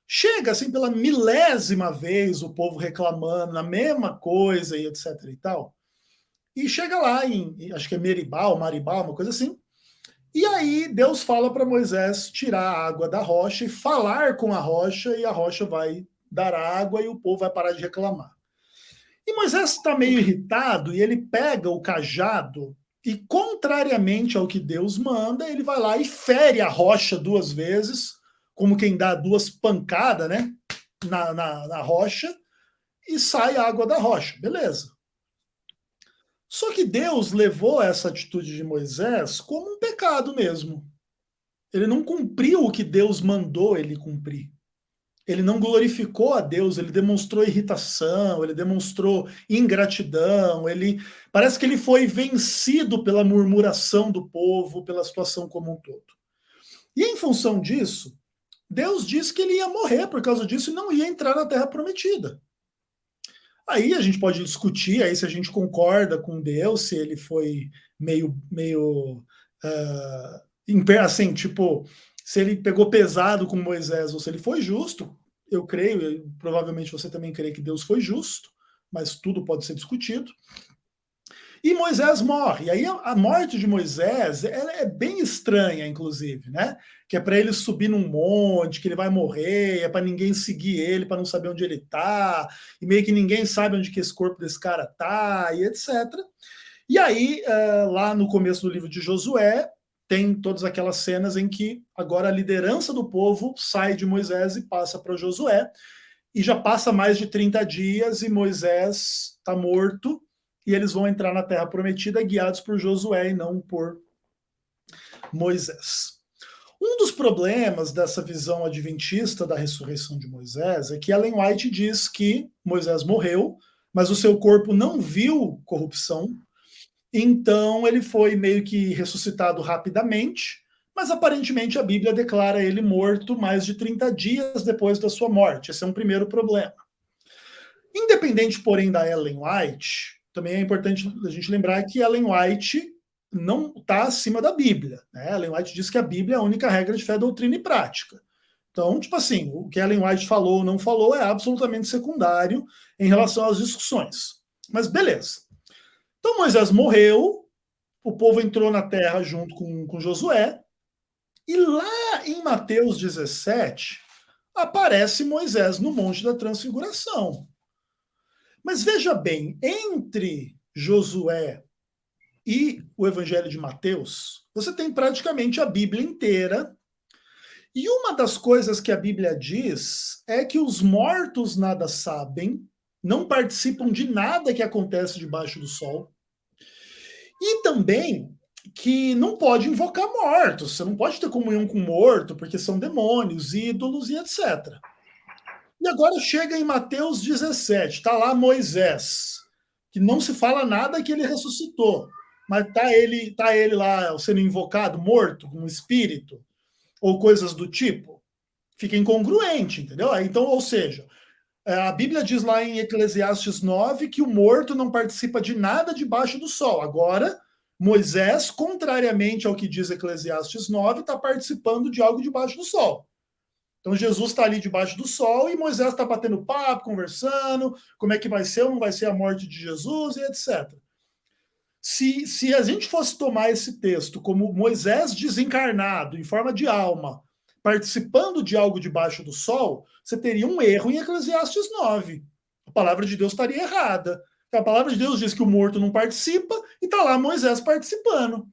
Chega, assim, pela milésima vez o povo reclamando a mesma coisa e etc e tal. E chega lá acho que é Maribá, uma coisa assim. E aí Deus fala para Moisés tirar a água da rocha e falar com a rocha, e a rocha vai dar água e o povo vai parar de reclamar. E Moisés está meio irritado e ele pega o cajado e, contrariamente ao que Deus manda, ele vai lá e fere a rocha 2 vezes, como quem dá 2 pancadas, né, na rocha, e sai água da rocha. Beleza. Só que Deus levou essa atitude de Moisés como um pecado mesmo. Ele não cumpriu o que Deus mandou ele cumprir. ele não glorificou a Deus, ele demonstrou irritação, ele demonstrou ingratidão, parece que ele foi vencido pela murmuração do povo, pela situação como um todo. E em função disso, Deus disse que ele ia morrer por causa disso e não ia entrar na Terra Prometida. Aí a gente pode discutir aí se a gente concorda com Deus, se ele foi meio assim, tipo, se ele pegou pesado com Moisés ou se ele foi justo. Eu creio, provavelmente você também crê que Deus foi justo, mas tudo pode ser discutido. E Moisés morre. E aí a morte de Moisés, ela é bem estranha, inclusive, né? Que é para ele subir num monte, que ele vai morrer, é para ninguém seguir ele, para não saber onde ele está, e meio que ninguém sabe onde que esse corpo desse cara tá, e etc. E aí, lá no começo do livro de Josué, tem todas aquelas cenas em que agora a liderança do povo sai de Moisés e passa para Josué, e já passa mais de 30 dias e Moisés está morto, e eles vão entrar na Terra Prometida guiados por Josué e não por Moisés. Um dos problemas dessa visão adventista da ressurreição de Moisés é que Ellen White diz que Moisés morreu, mas o seu corpo não viu corrupção, então ele foi meio que ressuscitado rapidamente, mas aparentemente a Bíblia declara ele morto mais de 30 dias depois da sua morte. Esse é um primeiro problema. Independente, porém, da Ellen White, também é importante a gente lembrar que Ellen White não está acima da Bíblia, né? Ellen White diz que a Bíblia é a única regra de fé, doutrina e prática. Então, tipo assim, o que Ellen White falou ou não falou é absolutamente secundário em relação às discussões. Mas beleza. Então Moisés morreu, o povo entrou na terra junto com Josué, e lá em Mateus 17, aparece Moisés no Monte da Transfiguração. Mas veja bem, entre Josué e o Evangelho de Mateus, você tem praticamente a Bíblia inteira. E uma das coisas que a Bíblia diz é que os mortos nada sabem, não participam de nada que acontece debaixo do sol. E também que não pode invocar mortos, você não pode ter comunhão com morto, porque são demônios, ídolos e etc. E agora chega em Mateus 17, está lá Moisés, que não se fala nada que ele ressuscitou, mas tá ele lá sendo invocado, morto, com um espírito, ou coisas do tipo. Fica incongruente, entendeu? Então, ou seja, a Bíblia diz lá em Eclesiastes 9 que o morto não participa de nada debaixo do sol. Agora, Moisés, contrariamente ao que diz Eclesiastes 9, está participando de algo debaixo do sol. Então Jesus está ali debaixo do sol e Moisés está batendo papo, conversando, como é que vai ser ou não vai ser a morte de Jesus e etc. Se a gente fosse tomar esse texto como Moisés desencarnado, em forma de alma, participando de algo debaixo do sol, você teria um erro em Eclesiastes 9. A palavra de Deus estaria errada. A palavra de Deus diz que o morto não participa e está lá Moisés participando.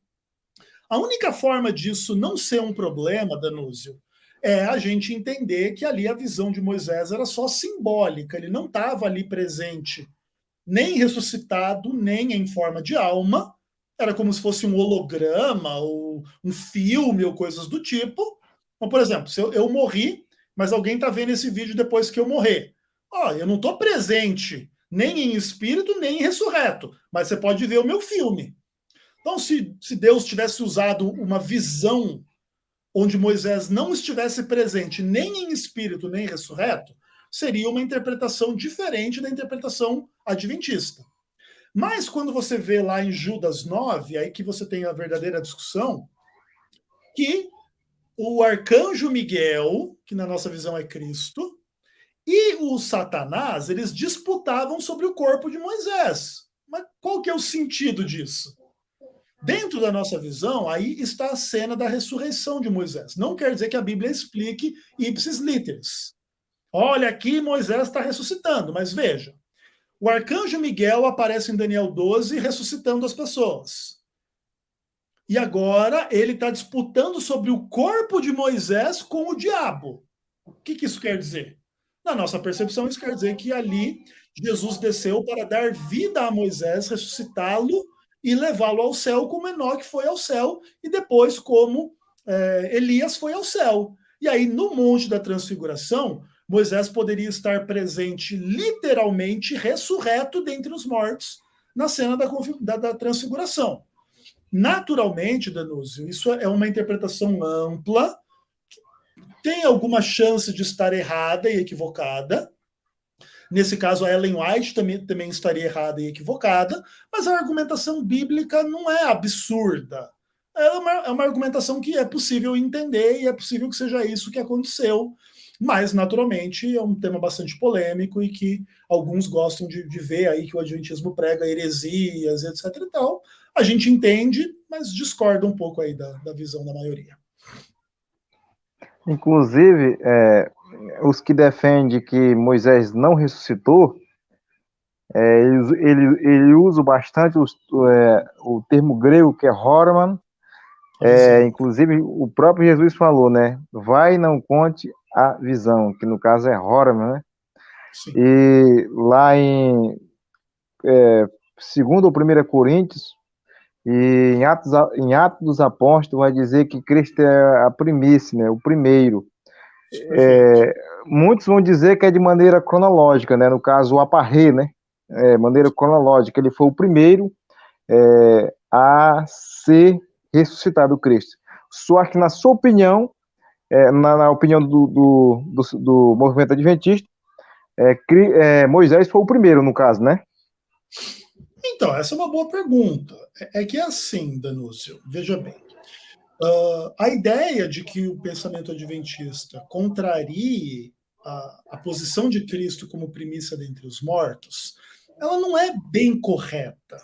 A única forma disso não ser um problema, Danúzio, é a gente entender que ali a visão de Moisés era só simbólica, ele não estava ali presente, nem ressuscitado, nem em forma de alma, era como se fosse um holograma, ou um filme, ou coisas do tipo. Então, por exemplo, se eu morri, mas alguém está vendo esse vídeo depois que eu morrer. Eu não estou presente, nem em espírito, nem em ressurreto, mas você pode ver o meu filme. Então, se Deus tivesse usado uma visão onde Moisés não estivesse presente nem em espírito, nem em ressurreto, seria uma interpretação diferente da interpretação adventista. Mas quando você vê lá em Judas 9, aí que você tem a verdadeira discussão, que o arcanjo Miguel, que na nossa visão é Cristo, e o Satanás, eles disputavam sobre o corpo de Moisés. Mas qual que é o sentido disso? Dentro da nossa visão, aí está a cena da ressurreição de Moisés. Não quer dizer que a Bíblia explique ipsis literis. Olha, aqui Moisés está ressuscitando, mas veja, o arcanjo Miguel aparece em Daniel 12 ressuscitando as pessoas. E agora ele está disputando sobre o corpo de Moisés com o diabo. O que isso quer dizer? Na nossa percepção, isso quer dizer que ali Jesus desceu para dar vida a Moisés, ressuscitá-lo e levá-lo ao céu, como Enoque foi ao céu, e depois como Elias foi ao céu. E aí, no Monte da Transfiguração, Moisés poderia estar presente, literalmente ressurreto dentre os mortos, na cena da transfiguração. Naturalmente, Danúzio, isso é uma interpretação ampla, tem alguma chance de estar errada e equivocada. Nesse caso, a Ellen White também estaria errada e equivocada, mas a argumentação bíblica não é absurda. É uma argumentação que é possível entender e é possível que seja isso que aconteceu, mas, naturalmente, é um tema bastante polêmico e que alguns gostam de ver aí que o adventismo prega heresias, etc. e tal. A gente entende, mas discorda um pouco aí da visão da maioria. Inclusive, os que defendem que Moisés não ressuscitou, ele usa bastante o termo grego que é horman. Inclusive, o próprio Jesus falou, né? Vai e não conte a visão, que no caso é horman, né? Sim. E lá em 2 ou 1 Coríntios, e em Atos dos Apóstolos vai dizer que Cristo é a primícia, né? O primeiro. Muitos vão dizer que é de maneira cronológica, né? No caso, o aparré, né? Maneira cronológica. Ele foi o primeiro a ser ressuscitado, Cristo. Só que, na sua opinião, na opinião do movimento adventista, Moisés foi o primeiro, no caso, né? Então, essa é uma boa pergunta. É que é assim, Danúzio, veja bem. A ideia de que o pensamento adventista contrarie a posição de Cristo como primícia dentre os mortos, ela não é bem correta.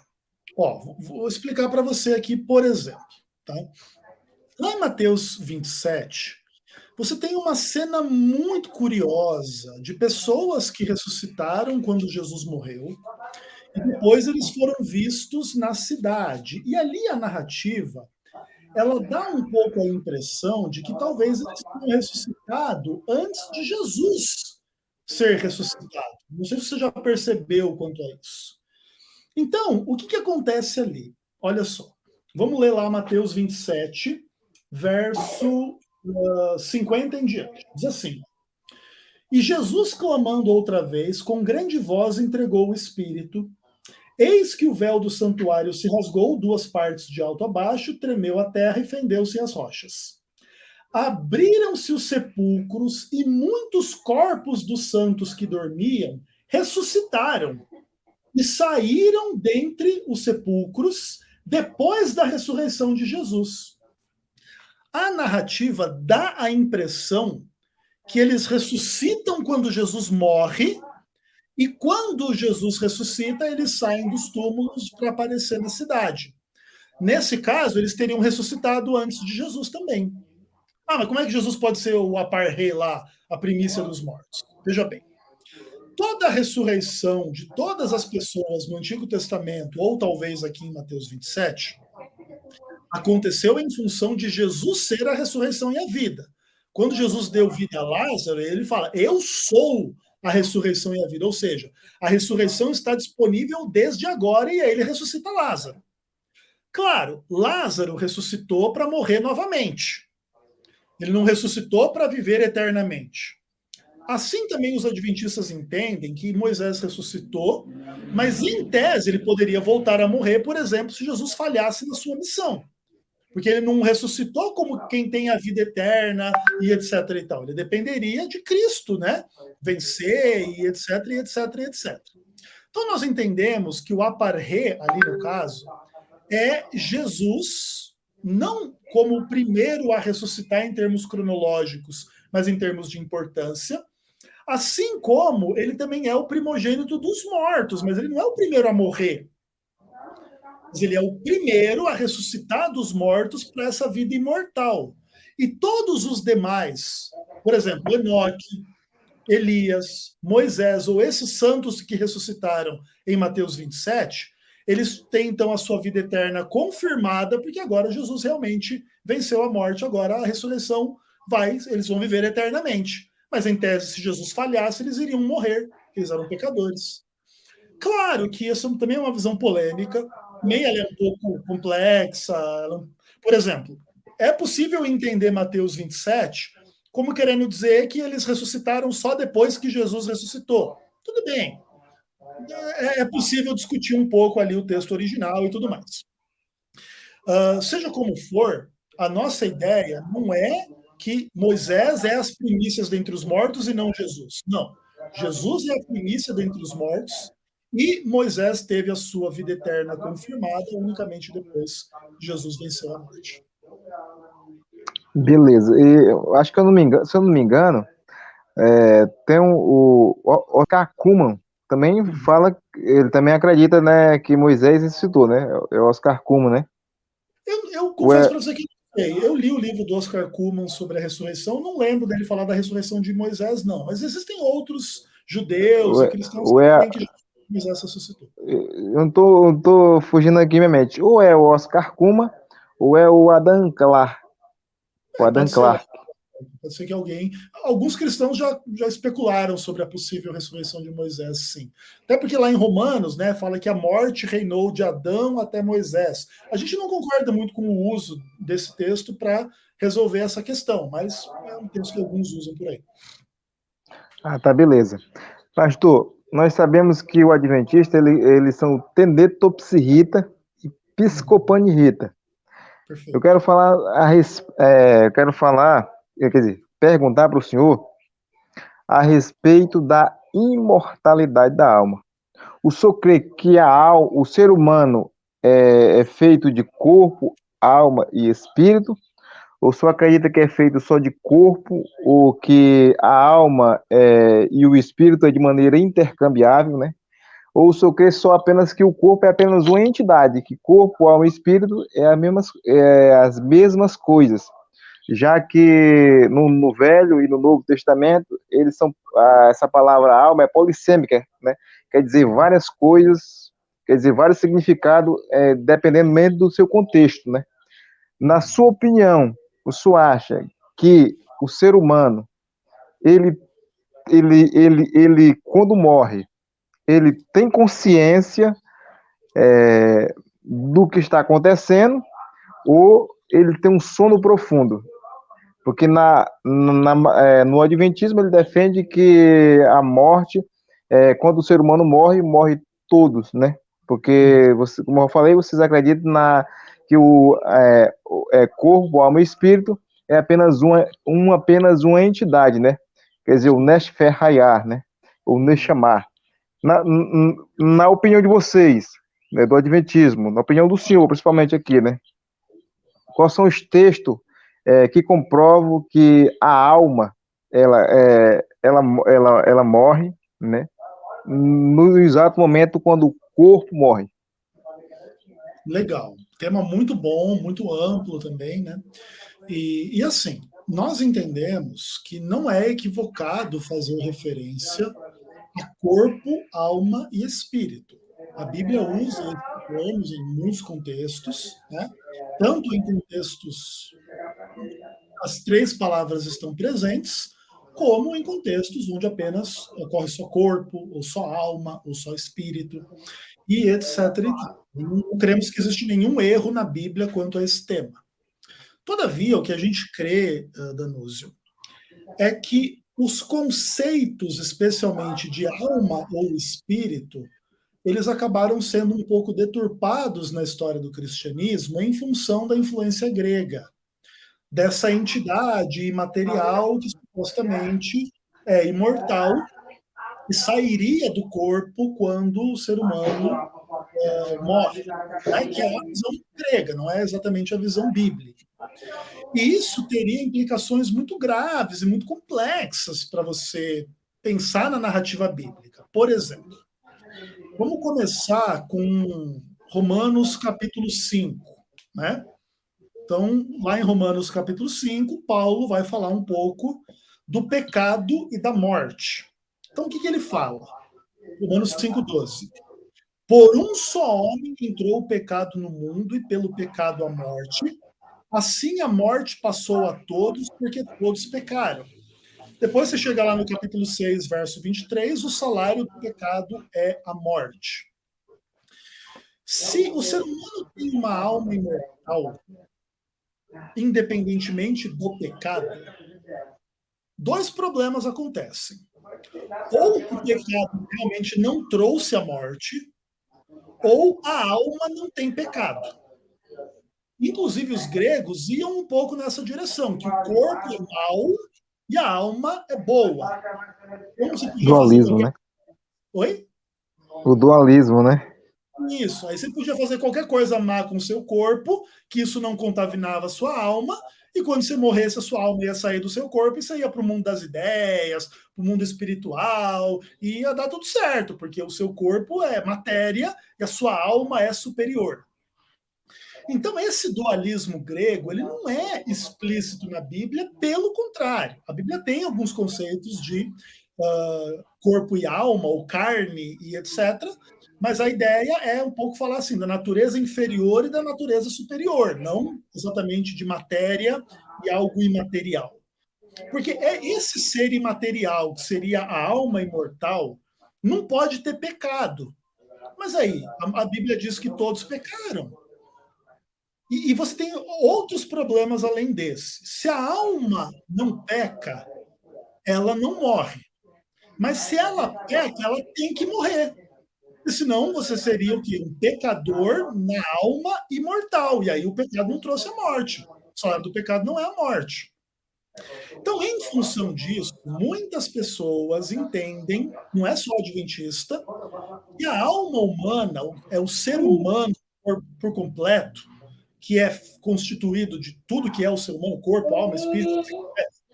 Vou explicar para você aqui, por exemplo. Tá? Lá em Mateus 27, você tem uma cena muito curiosa de pessoas que ressuscitaram quando Jesus morreu, e depois eles foram vistos na cidade. E ali a narrativa, ela dá um pouco a impressão de que talvez eles tenham ressuscitado antes de Jesus ser ressuscitado. Não sei se você já percebeu quanto a isso. Então, o que acontece ali? Olha só, vamos ler lá Mateus 27, verso 50 em diante. Diz assim: E Jesus, clamando outra vez, com grande voz entregou o Espírito. Eis que o véu do santuário se rasgou 2 partes de alto a baixo, tremeu a terra e fendeu-se as rochas. Abriram-se os sepulcros e muitos corpos dos santos que dormiam ressuscitaram e saíram dentre os sepulcros depois da ressurreição de Jesus. A narrativa dá a impressão que eles ressuscitam quando Jesus morre, e quando Jesus ressuscita, eles saem dos túmulos para aparecer na cidade. Nesse caso, eles teriam ressuscitado antes de Jesus também. Mas como é que Jesus pode ser o aparré lá, a primícia dos mortos? Veja bem, toda a ressurreição de todas as pessoas no Antigo Testamento, ou talvez aqui em Mateus 27, aconteceu em função de Jesus ser a ressurreição e a vida. Quando Jesus deu vida a Lázaro, ele fala: eu sou a ressurreição e a vida. Ou seja, a ressurreição está disponível desde agora e aí ele ressuscita Lázaro. Claro, Lázaro ressuscitou para morrer novamente. Ele não ressuscitou para viver eternamente. Assim também os adventistas entendem que Moisés ressuscitou, mas em tese ele poderia voltar a morrer, por exemplo, se Jesus falhasse na sua missão. Porque ele não ressuscitou como quem tem a vida eterna e etc e tal. Ele dependeria de Cristo, né? Vencer e etc, e etc, e etc. Então nós entendemos que o aparré, ali no caso, é Jesus, não como o primeiro a ressuscitar em termos cronológicos, mas em termos de importância, assim como ele também é o primogênito dos mortos, mas ele não é o primeiro a morrer. Mas ele é o primeiro a ressuscitar dos mortos para essa vida imortal. E todos os demais, por exemplo, Enoque, Elias, Moisés, ou esses santos que ressuscitaram em Mateus 27, eles têm então a sua vida eterna confirmada, porque agora Jesus realmente venceu a morte, agora a ressurreição eles vão viver eternamente. Mas em tese, se Jesus falhasse, eles iriam morrer, eles eram pecadores. Claro que isso também é uma visão polêmica, também ela é um pouco complexa. Por exemplo, é possível entender Mateus 27 como querendo dizer que eles ressuscitaram só depois que Jesus ressuscitou. Tudo bem, é possível discutir um pouco ali o texto original e tudo mais. Seja como for, a nossa ideia não é que Moisés é as primícias dentre os mortos e não Jesus. Não. Jesus é a primícia dentre os mortos e Moisés teve a sua vida eterna confirmada unicamente depois que Jesus venceu a morte. Beleza. E eu acho que eu não me engano, se eu não me engano, tem o Oscar Cuman também fala, ele também acredita, né, que Moisés ressuscitou, né? É o Oscar Cuman, né? Eu confesso Ué, para você que não sei. Eu li o livro do Oscar Cuman sobre a ressurreição, não lembro dele falar da ressurreição de Moisés, não. Mas existem outros judeus e ué, cristãos que ué, creem que Moisés ressuscitou. eu não tô fugindo aqui minha mente. Ou é o Oscar Cuman, ou é o Adam Clark. O Adam Pode ser, Clark. pode ser que alguém. Alguns cristãos já especularam sobre a possível ressurreição de Moisés, sim. Até porque lá em Romanos, né, fala que a morte reinou de Adão até Moisés. A gente não concorda muito com o uso desse texto para resolver essa questão, mas é um texto que alguns usam por aí. Ah, tá, beleza. Pastor, nós sabemos que o adventista, eles são tendetopsirrita e Uhum, psicopanirrita. Eu perfeito. quero falar eu quero falar, quer dizer, perguntar para o senhor a respeito da imortalidade da alma. O senhor crê que o ser humano é feito de corpo, alma e espírito? Ou só acredita que é feito só de corpo, ou que a alma e o espírito é de maneira intercambiável, né? Ou o senhor crê só apenas que o corpo é apenas uma entidade, que corpo, alma e espírito as mesmas coisas, já que no Velho e no Novo Testamento, essa palavra alma é polissêmica, né? Quer dizer várias coisas, quer dizer vários significados, dependendo mesmo do seu contexto, né? Na sua opinião, o senhor acha que o ser humano, ele, ele quando morre, ele tem consciência do que está acontecendo ou ele tem um sono profundo? Porque no Adventismo ele defende que a morte, quando o ser humano morre, morre todos, né? Porque, como eu falei, vocês acreditam que o corpo, alma e espírito é apenas uma entidade, né? Quer dizer, o Neshfer Hayar, né? O Neshamar. Na opinião de vocês, né, do Adventismo, na opinião do senhor, principalmente aqui, né? Quais são os textos que comprovam que a alma ela morre, né? No exato momento quando o corpo morre. Legal. Tema muito bom, muito amplo também, né? E assim, nós entendemos que não é equivocado fazer referência a corpo, alma e espírito. A Bíblia usa esses termos em muitos contextos, né? Tanto em contextos as três palavras estão presentes, como em contextos onde apenas ocorre só corpo, ou só alma, ou só espírito, e etc. E tal. Não cremos que existe nenhum erro na Bíblia quanto a esse tema. Todavia, o que a gente crê, Danúzio, é que os conceitos, especialmente de alma ou espírito, eles acabaram sendo um pouco deturpados na história do cristianismo em função da influência grega, dessa entidade imaterial que supostamente é imortal e sairia do corpo quando o ser humano morre, né? Que é a visão grega, não é exatamente a visão bíblica. E isso teria implicações muito graves e muito complexas para você pensar na narrativa bíblica. Por exemplo, vamos começar com Romanos capítulo 5, né? Então, lá em Romanos capítulo 5, Paulo vai falar um pouco do pecado e da morte. Então, o que ele fala? Romanos 5,12. Por um só homem entrou o pecado no mundo e pelo pecado a morte. Assim a morte passou a todos, porque todos pecaram. Depois você chega lá no capítulo 6, verso 23, o salário do pecado é a morte. Se o ser humano tem uma alma imortal, independentemente do pecado, dois problemas acontecem. Ou o pecado realmente não trouxe a morte, ou a alma não tem pecado. Inclusive, os gregos iam um pouco nessa direção, que o corpo é mau e a alma é boa. Como você podia fazer Dualismo, qualquer... né? Oi? O dualismo, né? Isso. Aí você podia fazer qualquer coisa má com o seu corpo, que isso não contaminava a sua alma, e quando você morresse, a sua alma ia sair do seu corpo e você ia para o mundo das ideias, para o mundo espiritual, e ia dar tudo certo, porque o seu corpo é matéria e a sua alma é superior. Então, esse dualismo grego, ele não é explícito na Bíblia, pelo contrário. A Bíblia tem alguns conceitos de corpo e alma, ou carne e etc., mas a ideia é um pouco falar assim, da natureza inferior e da natureza superior, não exatamente de matéria e algo imaterial. Porque é esse ser imaterial, que seria a alma imortal, não pode ter pecado. Mas aí, a Bíblia diz que todos pecaram. E você tem outros problemas além desse. Se a alma não peca, ela não morre. Mas se ela peca, ela tem que morrer. Porque senão você seria o quê? Um pecador na alma imortal. E aí o pecado não trouxe a morte. O salário do pecado não é a morte. Então, em função disso, muitas pessoas entendem, não é só adventista, que a alma humana, é o ser humano por completo, que é constituído de tudo que é o ser humano, corpo, alma, espírito,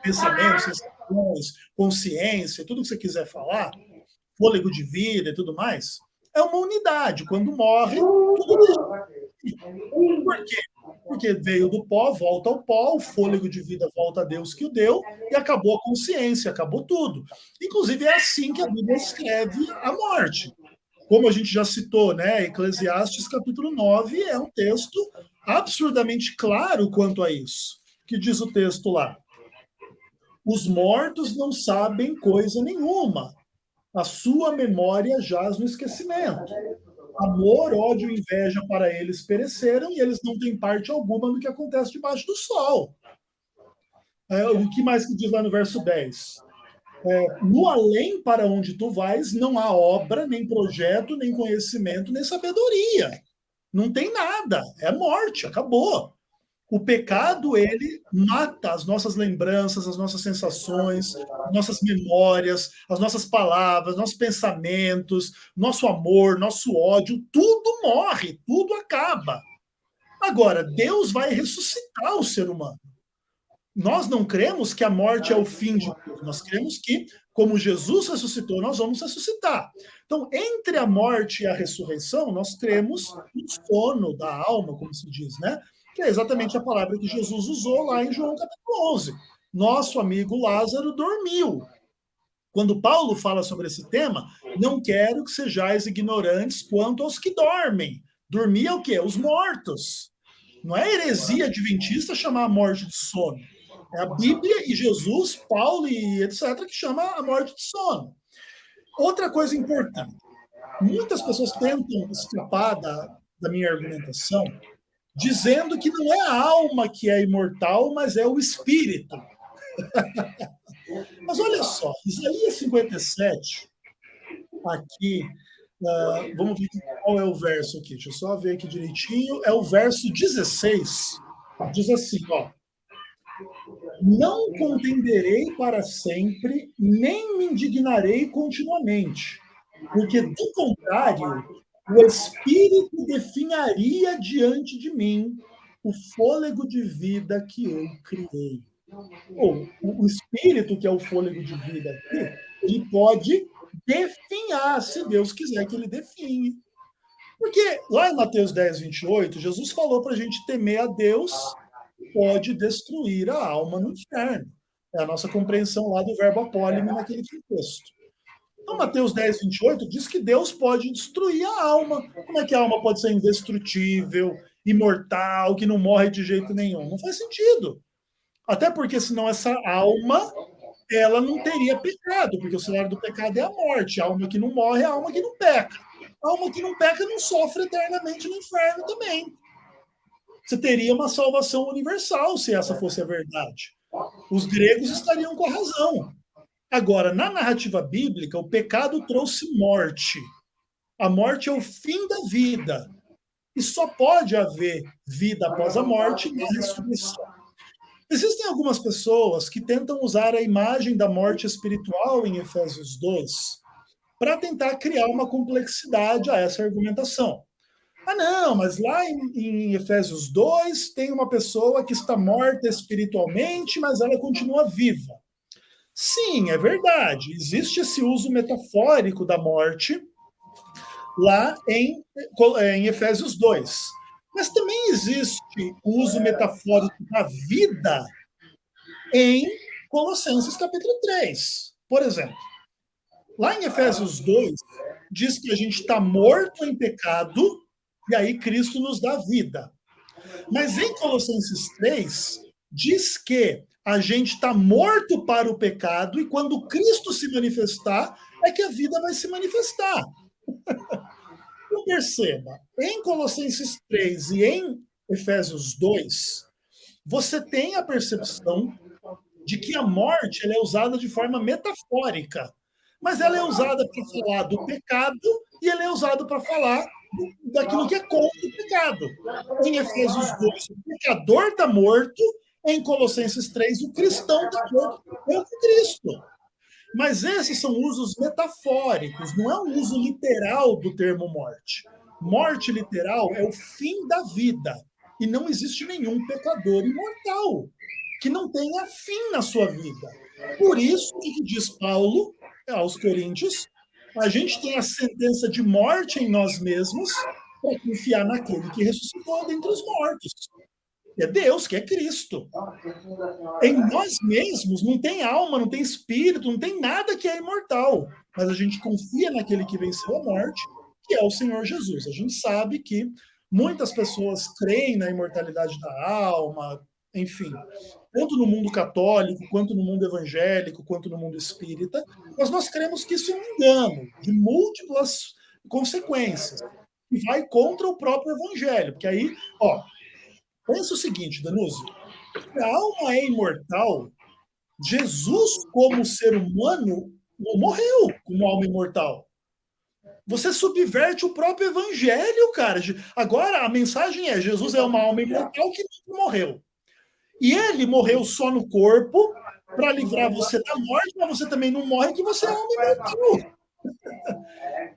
pensamento, sensações, consciência, tudo que você quiser falar, fôlego de vida e tudo mais, é uma unidade. Quando morre, tudo deixa. Por quê? Porque veio do pó, volta ao pó, o fôlego de vida volta a Deus que o deu, e acabou a consciência, acabou tudo. Inclusive, é assim que a Bíblia escreve a morte. Como a gente já citou, né? Eclesiastes capítulo 9 é um texto absurdamente claro quanto a isso. Que diz o texto lá? Os mortos não sabem coisa nenhuma. A sua memória jaz no esquecimento. Amor, ódio e inveja para eles pereceram e eles não têm parte alguma no que acontece debaixo do sol. O que mais que diz lá no verso 10? No além para onde tu vais, não há obra, nem projeto, nem conhecimento, nem sabedoria. Não tem nada. É morte, acabou. O pecado, ele mata as nossas lembranças, as nossas sensações, as nossas memórias, as nossas palavras, nossos pensamentos, nosso amor, nosso ódio, tudo morre, tudo acaba. Agora, Deus vai ressuscitar o ser humano. Nós não cremos que a morte é o fim de tudo, nós cremos que, como Jesus ressuscitou, nós vamos ressuscitar. Então, entre a morte e a ressurreição, nós cremos no sono da alma, como se diz, né? Que é exatamente a palavra que Jesus usou lá em João capítulo 11. Nosso amigo Lázaro dormiu. Quando Paulo fala sobre esse tema, não quero que sejais ignorantes quanto aos que dormem. Dormir é o quê? Os mortos. Não é heresia adventista chamar a morte de sono. É a Bíblia e Jesus, Paulo e etc., que chama a morte de sono. Outra coisa importante. Muitas pessoas tentam escapar da minha argumentação dizendo que não é a alma que é imortal, mas é o espírito. Mas olha só, Isaías 57, aqui, vamos ver qual é o verso aqui, deixa eu só ver aqui direitinho, é o verso 16, diz assim, ó, não contenderei para sempre, nem me indignarei continuamente, porque, do contrário, o Espírito definharia diante de mim o fôlego de vida que eu criei. Ou o Espírito, que é o fôlego de vida aqui, ele pode definhar, se Deus quiser que ele define. Porque lá em Mateus 10, 28, Jesus falou para a gente temer a Deus, pode destruir a alma no inferno. É a nossa compreensão lá do verbo apólime naquele contexto. Então, Mateus 10, 28 diz que Deus pode destruir a alma. Como é que a alma pode ser indestrutível, imortal, que não morre de jeito nenhum? Não faz sentido. Até porque, senão, essa alma, ela não teria pecado, porque o salário do pecado é a morte. A alma que não morre é a alma que não peca. A alma que não peca não sofre eternamente no inferno também. Você teria uma salvação universal se essa fosse a verdade. Os gregos estariam com a razão. Agora, na narrativa bíblica, o pecado trouxe morte. A morte é o fim da vida. E só pode haver vida após a morte na ressurreição. Existem algumas pessoas que tentam usar a imagem da morte espiritual em Efésios 2 para tentar criar uma complexidade a essa argumentação. Ah, não, mas lá em Efésios 2 tem uma pessoa que está morta espiritualmente, mas ela continua viva. Sim, é verdade. Existe esse uso metafórico da morte lá em Efésios 2. Mas também existe o uso metafórico da vida em Colossenses capítulo 3. Por exemplo, lá em Efésios 2, diz que a gente está morto em pecado e aí Cristo nos dá vida. Mas em Colossenses 3, diz que a gente está morto para o pecado e quando Cristo se manifestar, é que a vida vai se manifestar. Então, perceba, em Colossenses 3 e em Efésios 2, você tem a percepção de que a morte ela é usada de forma metafórica, mas ela é usada para falar do pecado e ela é usada para falar daquilo que é contra o pecado. Em Efésios 2, o pecador está morto, em Colossenses 3, o cristão está morto contra Cristo. Mas esses são usos metafóricos, não é um uso literal do termo morte. Morte literal é o fim da vida. E não existe nenhum pecador imortal que não tenha fim na sua vida. Por isso, o que diz Paulo aos Coríntios? A gente tem a sentença de morte em nós mesmos para confiar naquele que ressuscitou dentre os mortos. É Deus, que é Cristo. Em nós mesmos não tem alma, não tem espírito, não tem nada que é imortal. Mas a gente confia naquele que venceu a morte, que é o Senhor Jesus. A gente sabe que muitas pessoas creem na imortalidade da alma, enfim, tanto no mundo católico, quanto no mundo evangélico, quanto no mundo espírita, mas nós cremos que isso é um engano de múltiplas consequências, e vai contra o próprio evangelho. Porque aí, ó, pensa o seguinte, Danúzio, se a alma é imortal, Jesus, como ser humano, não morreu como alma imortal. Você subverte o próprio evangelho, cara. Agora a mensagem é: Jesus é uma alma imortal que não morreu. E ele morreu só no corpo para livrar você da morte, mas você também não morre, que você é alma imortal.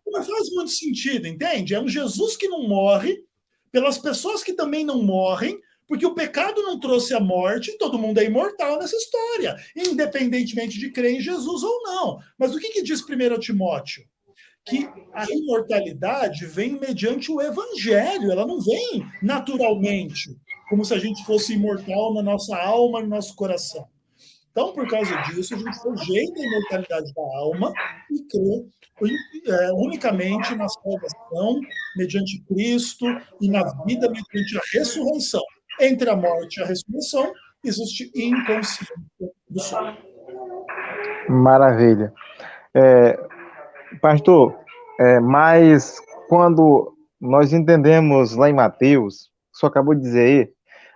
Não faz muito sentido, entende? É um Jesus que não morre, pelas pessoas que também não morrem, porque o pecado não trouxe a morte, todo mundo é imortal nessa história, independentemente de crer em Jesus ou não. Mas o que diz 1 Timóteo? Que a imortalidade vem mediante o evangelho, ela não vem naturalmente, como se a gente fosse imortal na nossa alma, no nosso coração. Então, por causa disso, a gente rejeita a imortalidade da alma e crê unicamente na salvação mediante Cristo e na vida mediante a ressurreição. Entre a morte e a ressurreição, existe inconsciência do sol. Maravilha. Pastor, mas quando nós entendemos lá em Mateus, só acabou de dizer aí,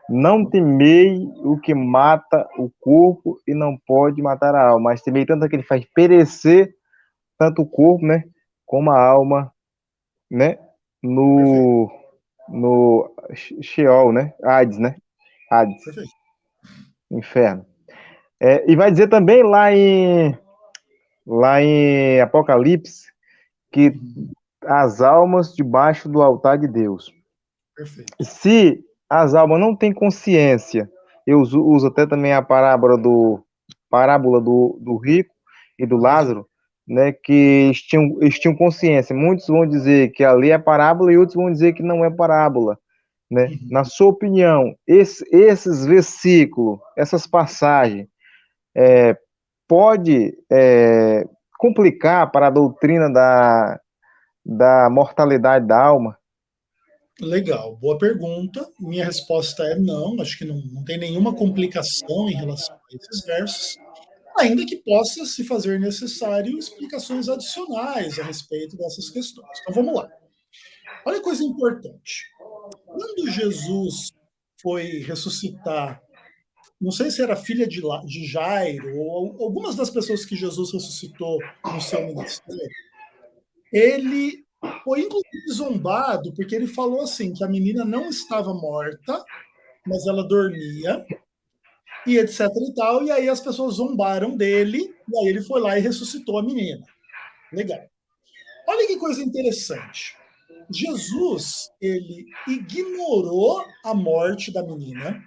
não temei o que mata o corpo e não pode matar a alma, mas temei tanto que ele faz perecer tanto o corpo, né, como a alma, né, no Sheol, né, Hades, né, Hades, Perfeito. inferno. E vai dizer também lá em Apocalipse que as almas debaixo do altar de Deus. Perfeito. Se as almas não têm consciência, eu uso até também a parábola do rico e do Lázaro, né, que eles tinham consciência. Muitos vão dizer que ali é parábola e outros vão dizer que não é parábola, né? Uhum. Na sua opinião, esses versículos, essas passagens, pode complicar para a doutrina da mortalidade da alma? Legal, boa pergunta. Minha resposta é não, acho que não tem nenhuma complicação em relação a esses versos, ainda que possa se fazer necessário explicações adicionais a respeito dessas questões. Então vamos lá. Olha que coisa importante. Quando Jesus foi ressuscitar não sei se era filha de Jairo, ou algumas das pessoas que Jesus ressuscitou no seu ministério, ele foi inclusive zombado, porque ele falou assim, que a menina não estava morta, mas ela dormia, e etc e tal, e aí as pessoas zombaram dele, e aí ele foi lá e ressuscitou a menina. Legal. Olha que coisa interessante. Jesus, ele ignorou a morte da menina,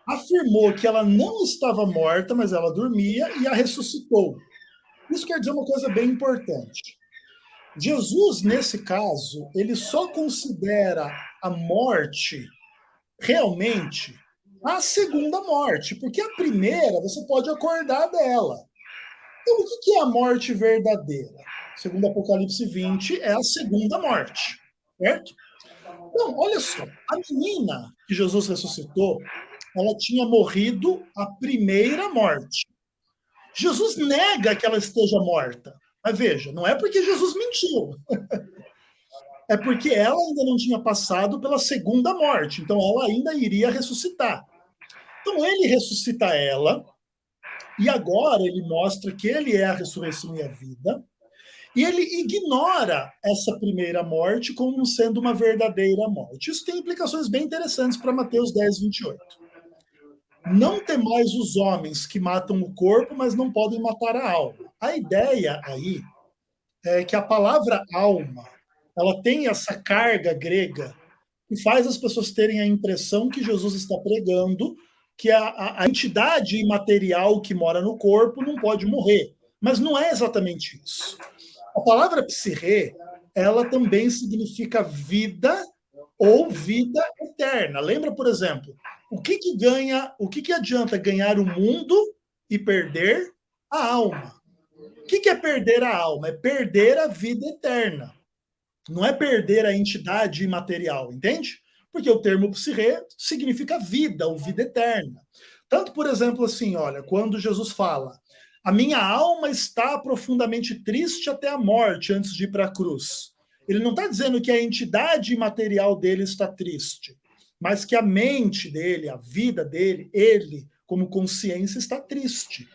afirmou que ela não estava morta, mas ela dormia, e a ressuscitou. Isso quer dizer uma coisa bem importante. Jesus, nesse caso, ele só considera a morte realmente a segunda morte, porque a primeira você pode acordar dela. Então, o que é a morte verdadeira? Segundo Apocalipse 20, é a segunda morte, certo? Então, olha só, a menina que Jesus ressuscitou, ela tinha morrido a primeira morte. Jesus nega que ela esteja morta. Mas veja, não é porque Jesus mentiu. É porque ela ainda não tinha passado pela segunda morte. Então ela ainda iria ressuscitar. Então ele ressuscita ela, e agora ele mostra que ele é a ressurreição e a vida, e ele ignora essa primeira morte como sendo uma verdadeira morte. Isso tem implicações bem interessantes para Mateus 10, 28. Não temais os homens que matam o corpo, mas não podem matar a alma. A ideia aí é que a palavra alma, ela tem essa carga grega que faz as pessoas terem a impressão que Jesus está pregando que a entidade imaterial que mora no corpo não pode morrer. Mas não é exatamente isso. A palavra psirrê, ela também significa vida ou vida eterna. Lembra, por exemplo, o que adianta ganhar o mundo e perder a alma? O que é perder a alma? É perder a vida eterna. Não é perder a entidade imaterial, entende? Porque o termo psirrê significa vida ou vida eterna. Tanto, por exemplo, assim, olha, quando Jesus fala, a minha alma está profundamente triste até a morte antes de ir para a cruz. Ele não está dizendo que a entidade imaterial dele está triste, mas que a mente dele, a vida dele, ele, como consciência, está triste.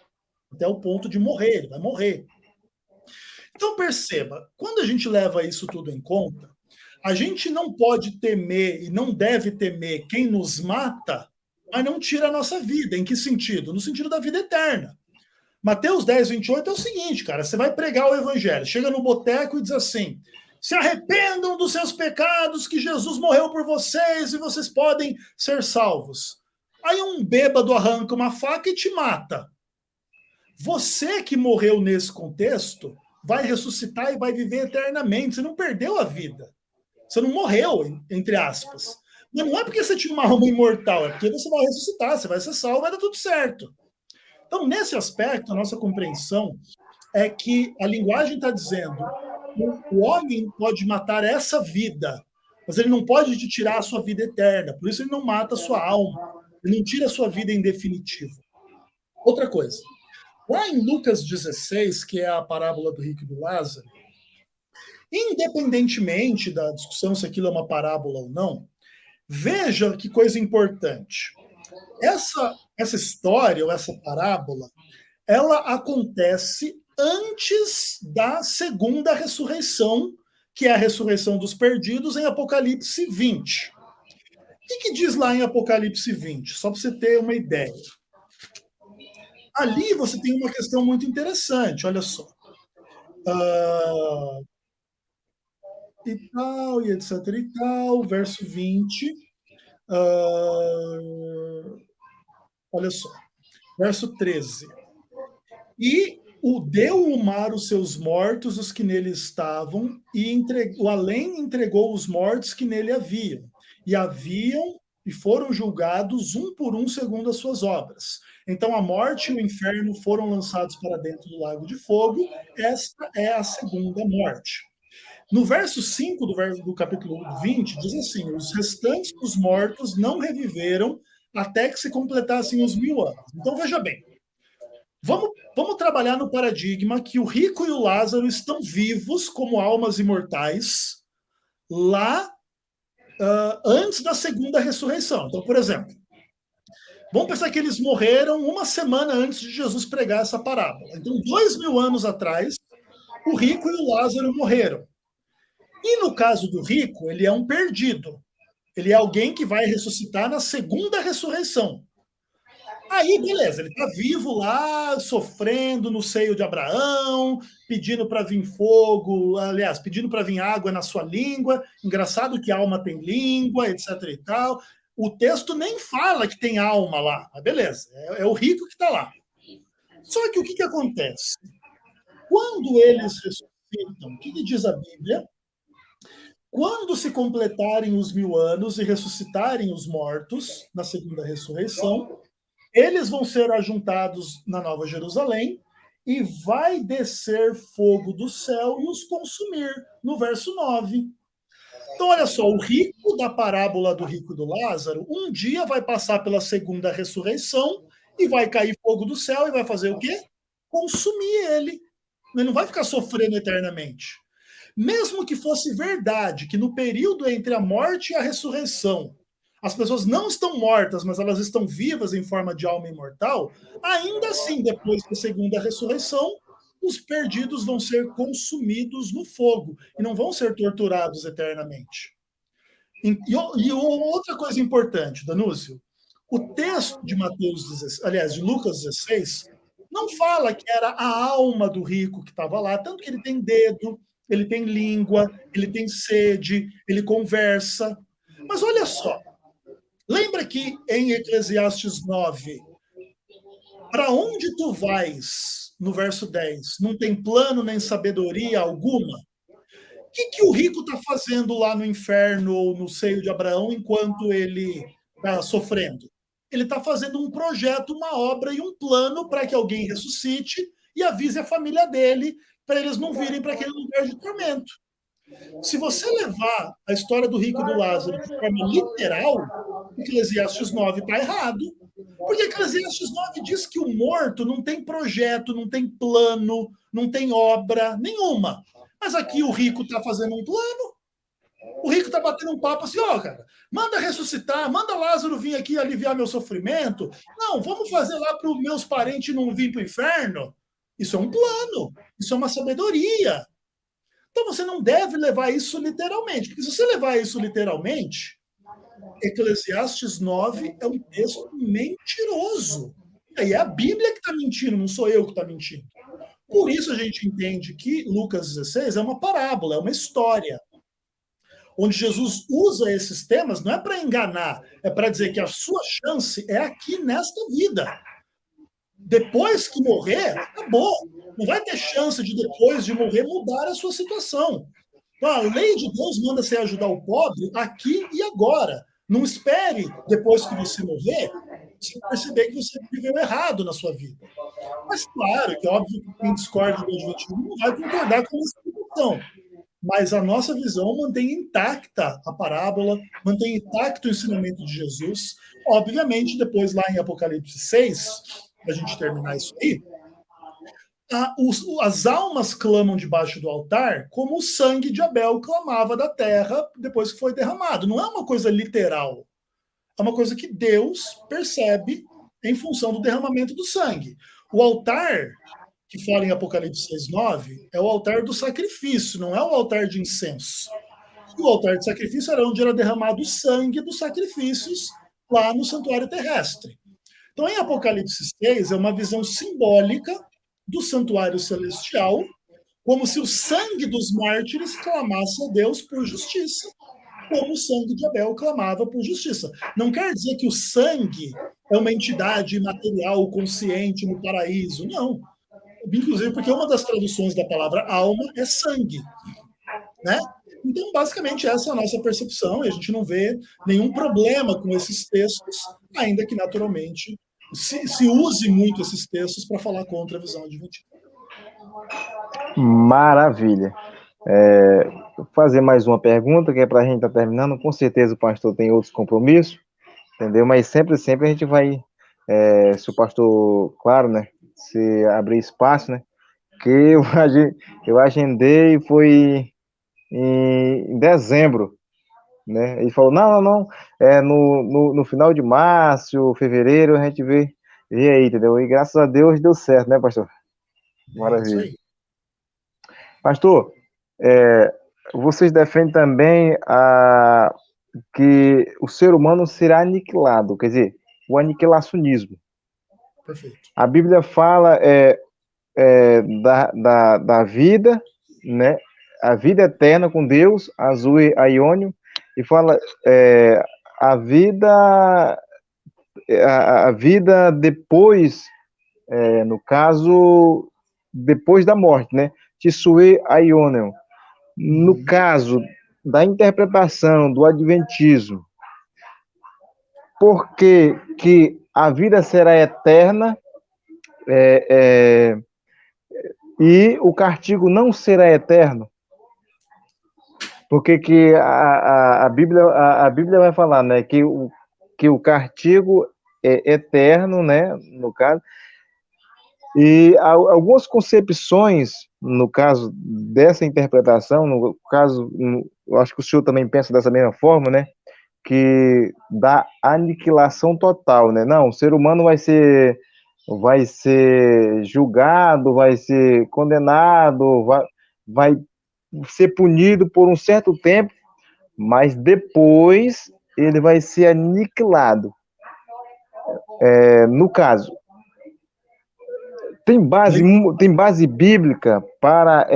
Até o ponto de morrer, ele vai morrer. Então perceba, quando a gente leva isso tudo em conta, a gente não pode temer e não deve temer quem nos mata, mas não tira a nossa vida. Em que sentido? No sentido da vida eterna. Mateus 10, 28 é o seguinte, cara, você vai pregar o evangelho, chega no boteco e diz assim, se arrependam dos seus pecados, que Jesus morreu por vocês e vocês podem ser salvos. Aí um bêbado arranca uma faca e te mata. Você que morreu nesse contexto vai ressuscitar e vai viver eternamente. Você não perdeu a vida. Você não morreu, entre aspas. Mas não é porque você tinha uma alma imortal, é porque você vai ressuscitar, você vai ser salvo, vai dar tudo certo. Então, nesse aspecto, a nossa compreensão é que a linguagem está dizendo o homem pode matar essa vida, mas ele não pode te tirar a sua vida eterna. Por isso ele não mata a sua alma. Ele não tira a sua vida em definitivo. Outra coisa. Lá em Lucas 16, que é a parábola do rico e do Lázaro, independentemente da discussão se aquilo é uma parábola ou não, veja que coisa importante. Essa história, ou essa parábola, ela acontece antes da segunda ressurreição, que é a ressurreição dos perdidos, em Apocalipse 20. O que diz lá em Apocalipse 20? Só para você ter uma ideia. Ali você tem uma questão muito interessante, olha só. E tal, e etc e tal, verso 20. Olha só, verso 13. E deu o mar os seus mortos, os que nele estavam, e o além entregou os mortos que nele haviam. E foram julgados um por um segundo as suas obras. Então a morte e o inferno foram lançados para dentro do lago de fogo. Esta é a segunda morte. No verso 5 do capítulo 20, diz assim, os restantes dos mortos não reviveram até que se completassem os 1000 anos. Então veja bem, vamos trabalhar no paradigma que o rico e o Lázaro estão vivos como almas imortais lá antes da segunda ressurreição. Então, por exemplo, Vamos pensar que eles morreram uma semana antes de Jesus pregar essa parábola. Então, 2000 anos atrás, o rico e o Lázaro morreram. E no caso do rico, ele é um perdido. Ele é alguém que vai ressuscitar na segunda ressurreição. Aí, beleza, ele está vivo lá, sofrendo no seio de Abraão, pedindo para vir fogo, aliás, pedindo para vir água na sua língua. Engraçado que a alma tem língua, etc. e tal. O texto nem fala que tem alma lá, mas beleza, é o rico que está lá. Só que o que acontece? Quando eles ressuscitam, o que diz a Bíblia? Quando se completarem os 1000 anos e ressuscitarem os mortos na segunda ressurreição, eles vão ser ajuntados na Nova Jerusalém e vai descer fogo do céu e os consumir, no verso 9. Então, olha só, o rico da parábola do rico e do Lázaro, um dia vai passar pela segunda ressurreição e vai cair fogo do céu e vai fazer o quê? Consumir ele. Ele não vai ficar sofrendo eternamente. Mesmo que fosse verdade que no período entre a morte e a ressurreição, as pessoas não estão mortas, mas elas estão vivas em forma de alma imortal, ainda assim, depois da segunda ressurreição, os perdidos vão ser consumidos no fogo e não vão ser torturados eternamente. E outra coisa importante, Danúcio, o texto de Mateus 16, aliás, de Lucas 16, não fala que era a alma do rico que estava lá, tanto que ele tem dedo, ele tem língua, ele tem sede, ele conversa. Mas olha só, lembra que em Eclesiastes 9, para onde tu vais, no verso 10, não tem plano nem sabedoria alguma? O que o rico está fazendo lá no inferno ou no seio de Abraão enquanto ele está sofrendo? Ele está fazendo um projeto, uma obra e um plano para que alguém ressuscite e avise a família dele para eles não virem para aquele lugar de tormento. Se você levar a história do rico e do Lázaro de forma literal, Eclesiastes 9 está errado. Porque Eclesiastes 9 diz que o morto não tem projeto, não tem plano, não tem obra nenhuma. Mas aqui o rico está fazendo um plano. O rico está batendo um papo assim, ó, cara, manda ressuscitar, manda Lázaro vir aqui aliviar meu sofrimento. Não, vamos fazer lá para os meus parentes não vir para o inferno. Isso é um plano, isso é uma sabedoria. Então você não deve levar isso literalmente, porque se você levar isso literalmente, Eclesiastes 9 é um texto mentiroso. E aí é a Bíblia que está mentindo, não sou eu que está mentindo. Por isso a gente entende que Lucas 16 é uma parábola, é uma história, onde Jesus usa esses temas não é para enganar, é para dizer que a sua chance é aqui nesta vida. Depois que morrer, acabou. Não vai ter chance de, depois de morrer, mudar a sua situação. Então, a lei de Deus manda você ajudar o pobre aqui e agora. Não espere, depois que você morrer, você perceber que você viveu errado na sua vida. Mas, claro, que é óbvio que quem discorda do Adventismo não vai concordar com essa explicação. Mas a nossa visão mantém intacta a parábola, mantém intacto o ensinamento de Jesus. Obviamente, depois, lá em Apocalipse 6, para a gente terminar isso aí, as almas clamam debaixo do altar como o sangue de Abel clamava da terra depois que foi derramado. Não é uma coisa literal. É uma coisa que Deus percebe em função do derramamento do sangue. O altar, que fala em Apocalipse 6:9, é o altar do sacrifício, não é o altar de incenso. E o altar de sacrifício era onde era derramado o sangue dos sacrifícios lá no santuário terrestre. Então, em Apocalipse 6, é uma visão simbólica do santuário celestial, como se o sangue dos mártires clamasse a Deus por justiça, como o sangue de Abel clamava por justiça. Não quer dizer que o sangue é uma entidade material, consciente no paraíso, não. Inclusive porque uma das traduções da palavra alma é sangue, né? Então, basicamente, essa é a nossa percepção, e a gente não vê nenhum problema com esses textos, ainda que, naturalmente, se use muito esses textos para falar contra a visão adventista. Maravilha. Vou fazer mais uma pergunta, que é para a gente estar terminando. Com certeza o pastor tem outros compromissos, entendeu? Mas sempre a gente vai, se o pastor, claro, né, se abrir espaço, né, que eu agendei, foi em dezembro, né? Ele falou, não, não, não, no final de março, fevereiro, a gente vê aí, entendeu? E graças a Deus deu certo, né, pastor? É isso Maravilha. aí. Pastor, vocês defendem também que o ser humano será aniquilado, quer dizer, o aniquilacionismo. Perfeito. A Bíblia fala da vida, né? A vida eterna com Deus, azul e aiônio, e fala a vida a vida depois, no caso, depois da morte, né? Tisue aiônio. No Uhum. caso da interpretação do adventismo, por que a vida será eterna é, é, e o castigo não será eterno? Porque que a Bíblia vai falar, né, que o castigo é eterno, né, no caso, e algumas concepções, no caso dessa interpretação, no caso, eu acho que o senhor também pensa dessa mesma forma, né, que da aniquilação total, né? Não, o ser humano vai ser julgado, vai ser condenado, vai ser punido por um certo tempo, mas depois ele vai ser aniquilado. No caso, tem base bíblica para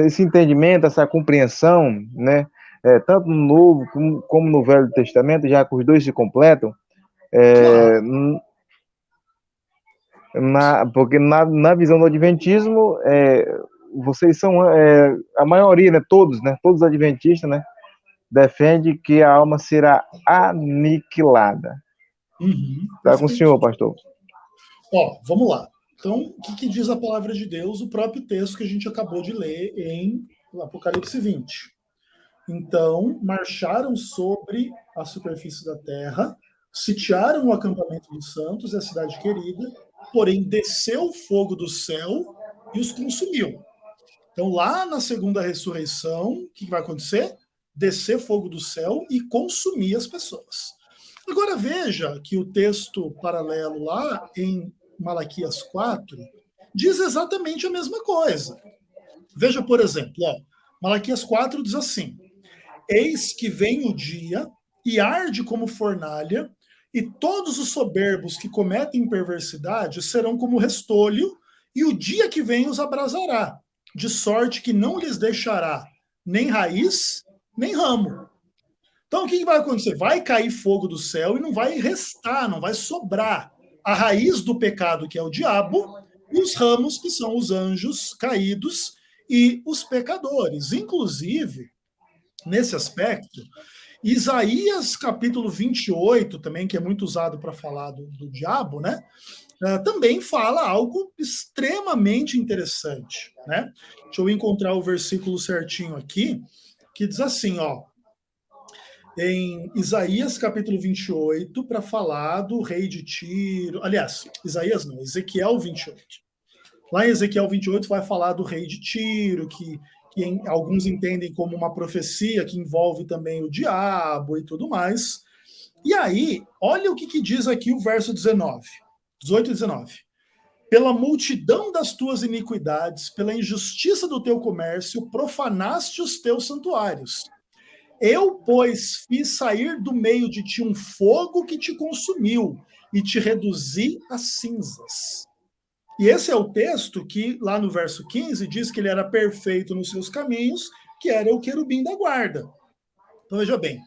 esse entendimento, essa compreensão, né? Tanto no Novo como no Velho Testamento, já que os dois se completam, Claro. é, porque na visão do Adventismo, vocês são a maioria, né? Todos os adventistas, né? Defende que a alma será aniquilada. Uhum. Tá com o Perfeito. senhor, pastor. Ó, vamos lá. Então, o que diz a palavra de Deus? O próprio texto que a gente acabou de ler em Apocalipse 20. Então, marcharam sobre a superfície da terra, sitiaram o acampamento dos santos e a cidade querida, porém desceu o fogo do céu e os consumiu. Então, lá na segunda ressurreição, o que vai acontecer? Descer fogo do céu e consumir as pessoas. Agora veja que o texto paralelo lá em Malaquias 4 diz exatamente a mesma coisa. Veja, por exemplo, ó, Malaquias 4 diz assim: Eis que vem o dia e arde como fornalha, e todos os soberbos que cometem perversidade serão como restolho, e o dia que vem os abrasará, de sorte que não lhes deixará nem raiz, nem ramo. Então, o que vai acontecer? Vai cair fogo do céu e não vai restar, não vai sobrar a raiz do pecado, que é o diabo, e os ramos, que são os anjos caídos e os pecadores. Inclusive, nesse aspecto, Isaías capítulo 28, também, que é muito usado para falar do diabo, né? Também fala algo extremamente interessante, né? Deixa eu encontrar o versículo certinho aqui, que diz assim, ó, em Isaías capítulo 28, para falar do rei de Tiro. Aliás, Isaías não, Ezequiel 28. Lá em Ezequiel 28 vai falar do rei de Tiro, que alguns entendem como uma profecia que envolve também o diabo e tudo mais. E aí, olha o que diz aqui o verso 19, 18 e 19. Pela multidão das tuas iniquidades, pela injustiça do teu comércio, profanaste os teus santuários. Eu, pois, fiz sair do meio de ti um fogo que te consumiu e te reduzi a cinzas. E esse é o texto que, lá no verso 15, diz que ele era perfeito nos seus caminhos, que era o querubim da guarda. Então, veja bem,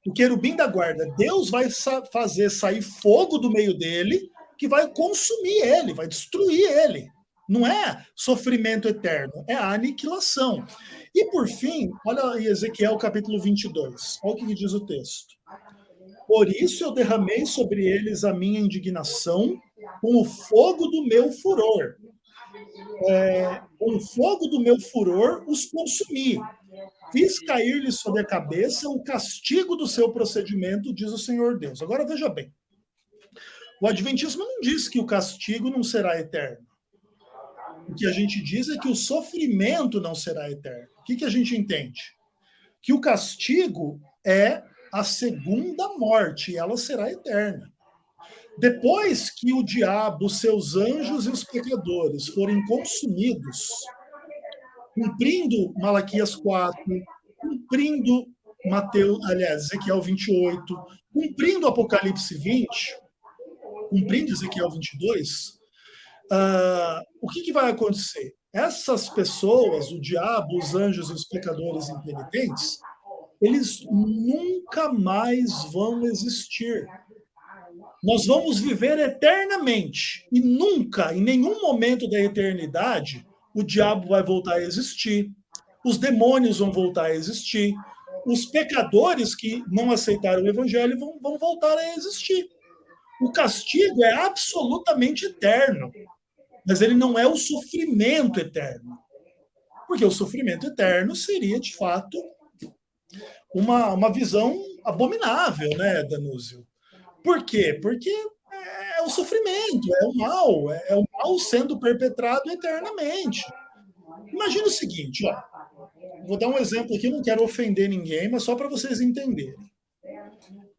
o querubim da guarda, Deus vai fazer sair fogo do meio dele, que vai consumir ele, vai destruir ele. Não é sofrimento eterno, é a aniquilação. E por fim, olha aí Ezequiel capítulo 22, olha o que diz o texto. Por isso eu derramei sobre eles a minha indignação com o fogo do meu furor. Com o fogo do meu furor os consumi. Fiz cair-lhes sobre a cabeça o castigo do seu procedimento, diz o Senhor Deus. Agora veja bem. O Adventismo não diz que o castigo não será eterno. O que a gente diz é que o sofrimento não será eterno. O que a gente entende? Que o castigo é a segunda morte, e ela será eterna. Depois que o diabo, seus anjos e os pecadores forem consumidos, cumprindo Malaquias 4, cumprindo Ezequiel 28, cumprindo Apocalipse 20, cumprindo Ezequiel 22, o que vai acontecer? Essas pessoas, o diabo, os anjos e os pecadores impenitentes, eles nunca mais vão existir. Nós vamos viver eternamente e nunca, em nenhum momento da eternidade, o diabo vai voltar a existir, os demônios vão voltar a existir, os pecadores que não aceitaram o evangelho vão voltar a existir. O castigo é absolutamente eterno, mas ele não é o sofrimento eterno. Porque o sofrimento eterno seria, de fato, uma visão abominável, né, Danúzio? Por quê? Porque é o sofrimento, é o mal sendo perpetrado eternamente. Imagina o seguinte, ó, vou dar um exemplo aqui, não quero ofender ninguém, mas só para vocês entenderem.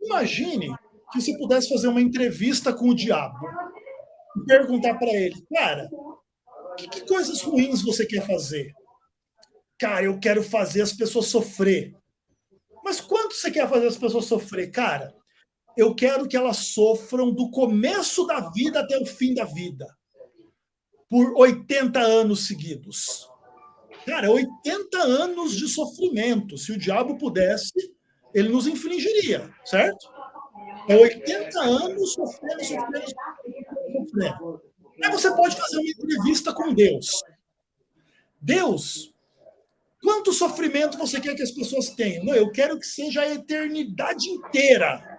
Imagine que você pudesse fazer uma entrevista com o diabo e perguntar para ele, cara, que coisas ruins você quer fazer? Cara, eu quero fazer as pessoas sofrer. Mas quanto você quer fazer as pessoas sofrer? Cara, eu quero que elas sofram do começo da vida até o fim da vida. Por 80 anos seguidos. Cara, 80 anos de sofrimento. Se o diabo pudesse, ele nos infligiria, certo? É 80 anos sofrendo. Aí você pode fazer uma entrevista com Deus. Deus, quanto sofrimento você quer que as pessoas tenham? Não, eu quero que seja a eternidade inteira.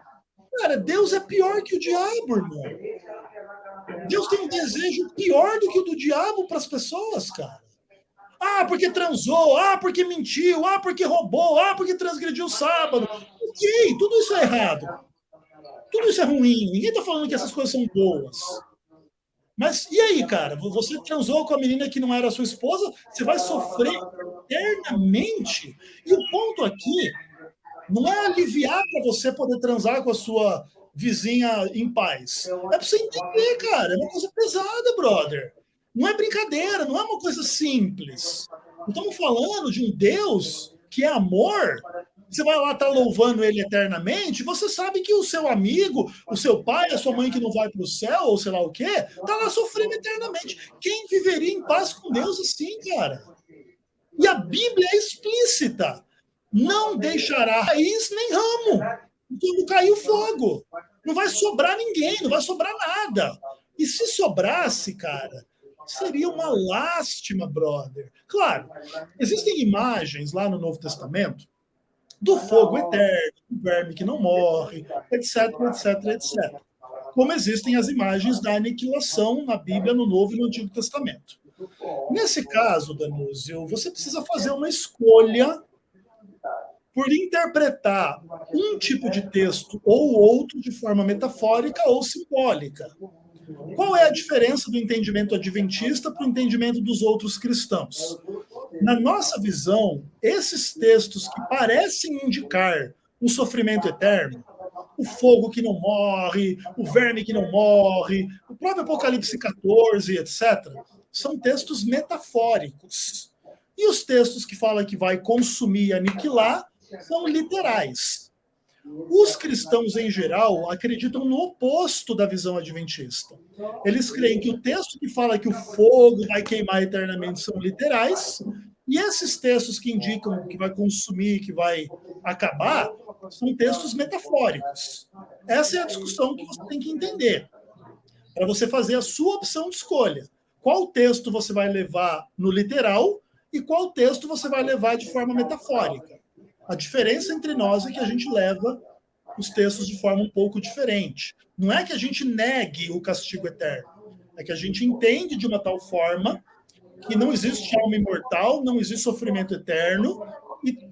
Cara, Deus é pior que o diabo, irmão. Deus tem um desejo pior do que o do diabo para as pessoas, cara. Ah, porque transou, porque mentiu, porque roubou, porque transgrediu o sábado. Ok, tudo isso é errado. Tudo isso é ruim. Ninguém está falando que essas coisas são boas. Mas e aí, cara? Você transou com a menina que não era sua esposa, você vai sofrer eternamente. E o ponto aqui não é aliviar para você poder transar com a sua vizinha em paz. É para você entender, cara. É uma coisa pesada, brother. Não é brincadeira, não é uma coisa simples. Estamos falando de um Deus que é amor. Você vai lá estar louvando ele eternamente, você sabe que o seu amigo, o seu pai, a sua mãe que não vai para o céu, ou sei lá o quê, está lá sofrendo eternamente. Quem viveria em paz com Deus assim, cara? E a Bíblia é explícita. Não deixará raiz nem ramo quando cair o fogo. Não vai sobrar ninguém, não vai sobrar nada. E se sobrasse, cara, seria uma lástima, brother. Claro, existem imagens lá no Novo Testamento do fogo eterno, do verme que não morre, etc, etc, etc. Como existem as imagens da aniquilação na Bíblia, no Novo e no Antigo Testamento. Nesse caso, Danúzio, você precisa fazer uma escolha por interpretar um tipo de texto ou outro de forma metafórica ou simbólica. Qual é a diferença do entendimento adventista para o entendimento dos outros cristãos? Na nossa visão, esses textos que parecem indicar um sofrimento eterno, o fogo que não morre, o verme que não morre, o próprio Apocalipse 14, etc., são textos metafóricos. E os textos que falam que vai consumir e aniquilar são literais. Os cristãos, em geral, acreditam no oposto da visão adventista. Eles creem que o texto que fala que o fogo vai queimar eternamente são literais, e esses textos que indicam que vai consumir, que vai acabar, são textos metafóricos. Essa é a discussão que você tem que entender, para você fazer a sua opção de escolha. Qual texto você vai levar no literal e qual texto você vai levar de forma metafórica. A diferença entre nós é que a gente leva os textos de forma um pouco diferente. Não é que a gente negue o castigo eterno, é que a gente entende de uma tal forma que não existe alma imortal, não existe sofrimento eterno,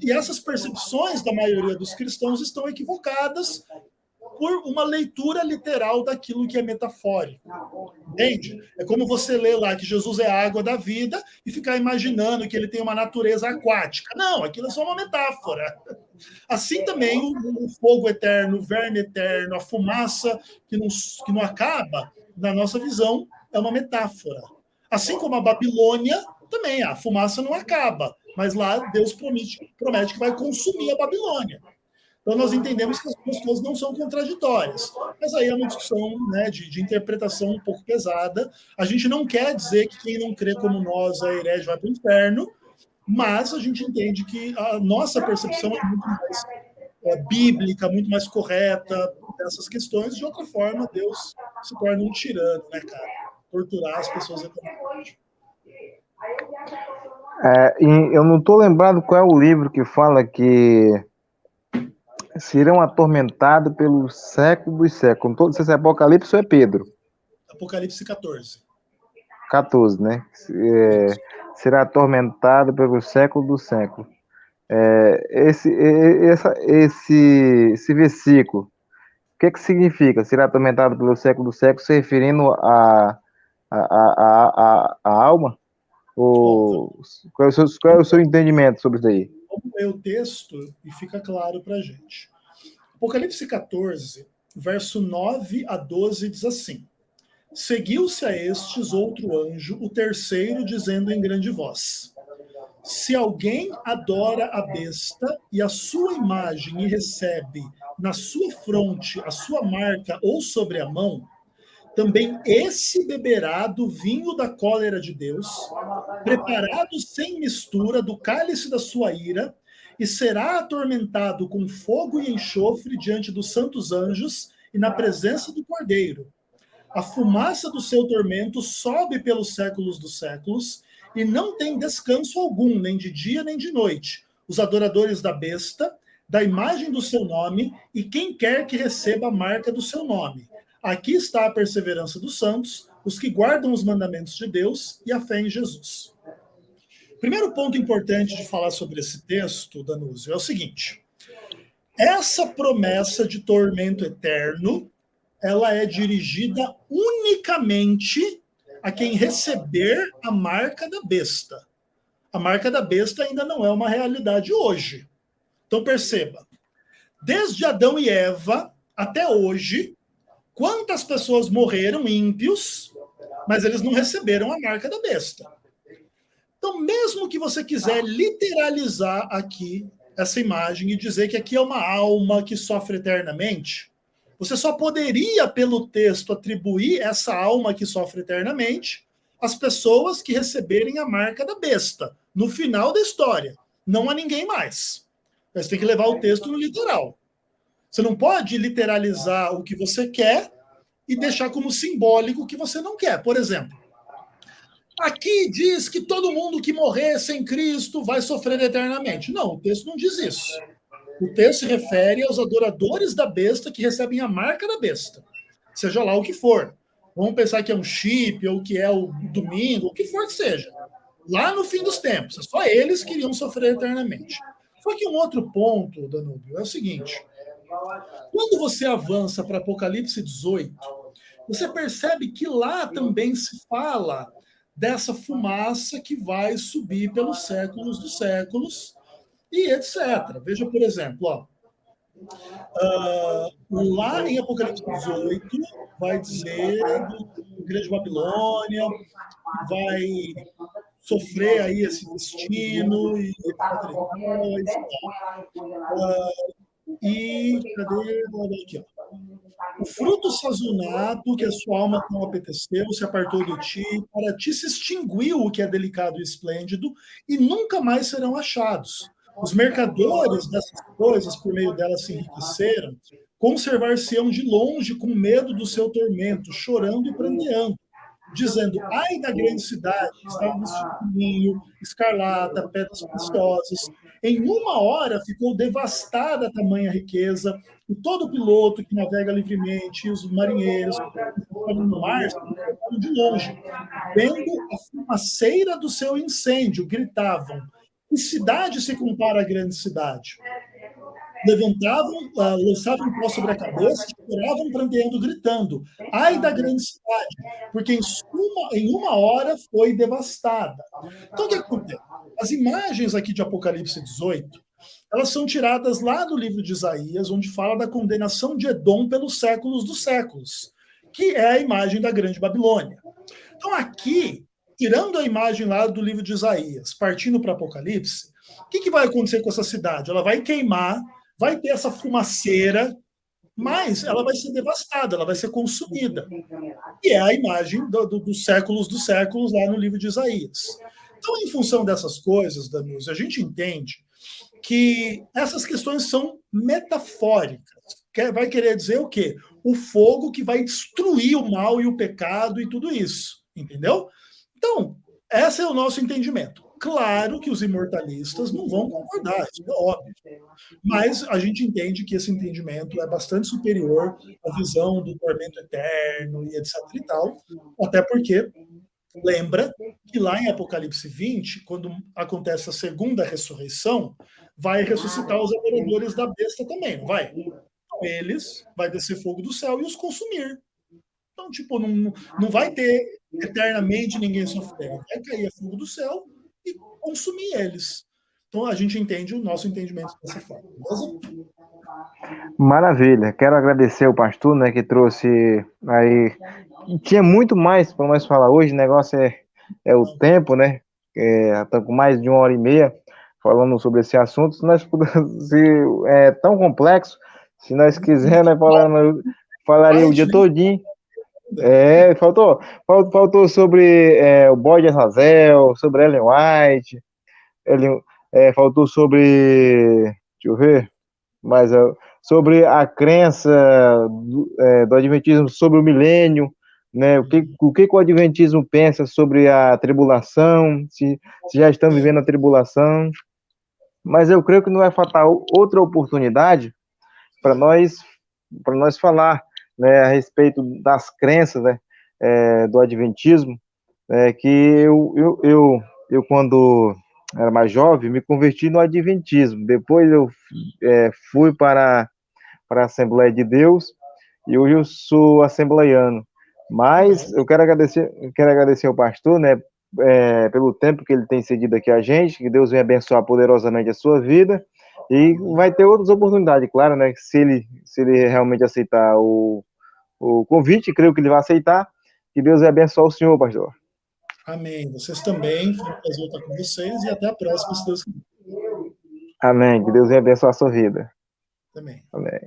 e essas percepções da maioria dos cristãos estão equivocadas por uma leitura literal daquilo que é metafórico. Entende? É como você lê lá que Jesus é a água da vida e ficar imaginando que ele tem uma natureza aquática. Não, aquilo é só uma metáfora. Assim também o fogo eterno, o verme eterno, a fumaça que não acaba, na nossa visão, é uma metáfora. Assim como a Babilônia, também a fumaça não acaba, mas lá Deus promete que vai consumir a Babilônia. Então, nós entendemos que as duas coisas não são contraditórias. Mas aí é uma discussão, né, de interpretação um pouco pesada. A gente não quer dizer que quem não crê como nós é herege, vai para o inferno, mas a gente entende que a nossa percepção é muito mais bíblica, muito mais correta dessas questões. De outra forma, Deus se torna um tirano, né, cara? Torturar as pessoas eternamente. E eu não estou lembrado qual é o livro que fala que serão atormentados pelo século dos séculos. Não sei se é Apocalipse ou é Pedro. Apocalipse 14. 14, né? Será atormentado pelo século do século. Esse versículo, o que significa? Será atormentado pelo século do século, se referindo a alma? Ou qual é o seu entendimento sobre isso aí? Vamos ler o texto e fica claro para a gente. Apocalipse 14, verso 9 a 12 diz assim: Seguiu-se a estes outro anjo, o terceiro, dizendo em grande voz: Se alguém adora a besta e a sua imagem e recebe na sua fronte a sua marca ou sobre a mão, também esse beberá do vinho da cólera de Deus, preparado sem mistura do cálice da sua ira, e será atormentado com fogo e enxofre diante dos santos anjos e na presença do Cordeiro. A fumaça do seu tormento sobe pelos séculos dos séculos, e não tem descanso algum, nem de dia nem de noite. Os adoradores da besta, da imagem do seu nome, e quem quer que receba a marca do seu nome. Aqui está a perseverança dos santos, os que guardam os mandamentos de Deus e a fé em Jesus. Primeiro ponto importante de falar sobre esse texto, Danúzio, é o seguinte: essa promessa de tormento eterno, ela é dirigida unicamente a quem receber a marca da besta. A marca da besta ainda não é uma realidade hoje. Então perceba, desde Adão e Eva até hoje, quantas pessoas morreram ímpios, mas eles não receberam a marca da besta. Então, mesmo que você quiser literalizar aqui essa imagem e dizer que aqui é uma alma que sofre eternamente, você só poderia, pelo texto, atribuir essa alma que sofre eternamente às pessoas que receberem a marca da besta, no final da história, não a ninguém mais. Você tem que levar o texto no literal. Você não pode literalizar o que você quer e deixar como simbólico o que você não quer. Por exemplo, aqui diz que todo mundo que morrer sem Cristo vai sofrer eternamente. Não, o texto não diz isso. O texto se refere aos adoradores da besta que recebem a marca da besta, seja lá o que for. Vamos pensar que é um chip, ou que é o domingo, o que for que seja. Lá no fim dos tempos, só eles que iriam sofrer eternamente. Só que um outro ponto, Danúbio, é o seguinte: quando você avança para Apocalipse 18, você percebe que lá também se fala dessa fumaça que vai subir pelos séculos dos séculos e etc. Veja, por exemplo, lá em Apocalipse 18, vai dizer do grande Babilônia, vai sofrer aí esse destino e etc. E cadê? Aqui, ó. O fruto sazonado que a sua alma não apeteceu se apartou de ti, para ti se extinguiu o que é delicado e esplêndido, e nunca mais serão achados. Os mercadores dessas coisas, por meio delas se enriqueceram, conservar-se-ão de longe com medo do seu tormento, chorando e prandeando, dizendo: ai da grande cidade, que estava vestida de linho, escarlata, pedras preciosas. Em uma hora ficou devastada a tamanha riqueza, e todo piloto que navega livremente, e os marinheiros que estão no mar, se encontraram de longe, vendo a fumaceira do seu incêndio, gritavam: que cidade se compara à grande cidade? Levantavam, lançavam o pó sobre a cabeça, choravam, pranteando, gritando: ai da grande cidade, porque em uma hora foi devastada. Então, o que acontece? As imagens aqui de Apocalipse 18 elas são tiradas lá do livro de Isaías, onde fala da condenação de Edom pelos séculos dos séculos, que é a imagem da Grande Babilônia. Então, aqui, tirando a imagem lá do livro de Isaías, partindo para Apocalipse, o que vai acontecer com essa cidade? Ela vai queimar, vai ter essa fumaceira, mas ela vai ser devastada, ela vai ser consumida. E é a imagem dos séculos lá no livro de Isaías. Então, em função dessas coisas, Danúcio, a gente entende que essas questões são metafóricas. Vai querer dizer o quê? O fogo que vai destruir o mal e o pecado e tudo isso, entendeu? Então, esse é o nosso entendimento. Claro que os imortalistas não vão concordar, isso é óbvio. Mas a gente entende que esse entendimento é bastante superior à visão do tormento eterno e etc e tal, até porque lembra que lá em Apocalipse 20, quando acontece a segunda ressurreição, vai ressuscitar os adoradores da besta também, não vai? Então, eles, vai descer fogo do céu e os consumir. Então, tipo, não vai ter eternamente ninguém sofrendo. Vai cair fogo do céu e consumir eles. Então, a gente entende o nosso entendimento dessa forma. Beleza? Maravilha. Quero agradecer ao pastor, né, que trouxe aí. Tinha muito mais para nós falar hoje. O negócio é o tempo, né? Estamos com mais de 1h30 falando sobre esse assunto. Se nós pudéssemos, é tão complexo, se nós quisermos, nós falaria o dia todinho. Faltou sobre o Boy de Azazel, sobre Ellen White, faltou sobre, deixa eu ver, mas sobre a crença do Adventismo sobre o milênio, né? O que o Adventismo pensa sobre a tribulação, se já estamos vivendo a tribulação. Mas eu creio que não vai faltar outra oportunidade para nós falar, né, a respeito das crenças, né, do Adventismo, que eu quando era mais jovem, me converti no Adventismo. Depois eu fui para a Assembleia de Deus e hoje eu sou assembleiano. Mas eu quero agradecer ao pastor, né, pelo tempo que ele tem cedido aqui a gente, que Deus venha abençoar poderosamente a sua vida, e vai ter outras oportunidades, claro, né, se ele realmente aceitar o convite, creio que ele vai aceitar, que Deus venha abençoar o senhor, pastor. Amém. Vocês também, foi um prazer estar com vocês e até a próxima, se Deus quiser. Amém, que Deus venha abençoar a sua vida. Também. Amém.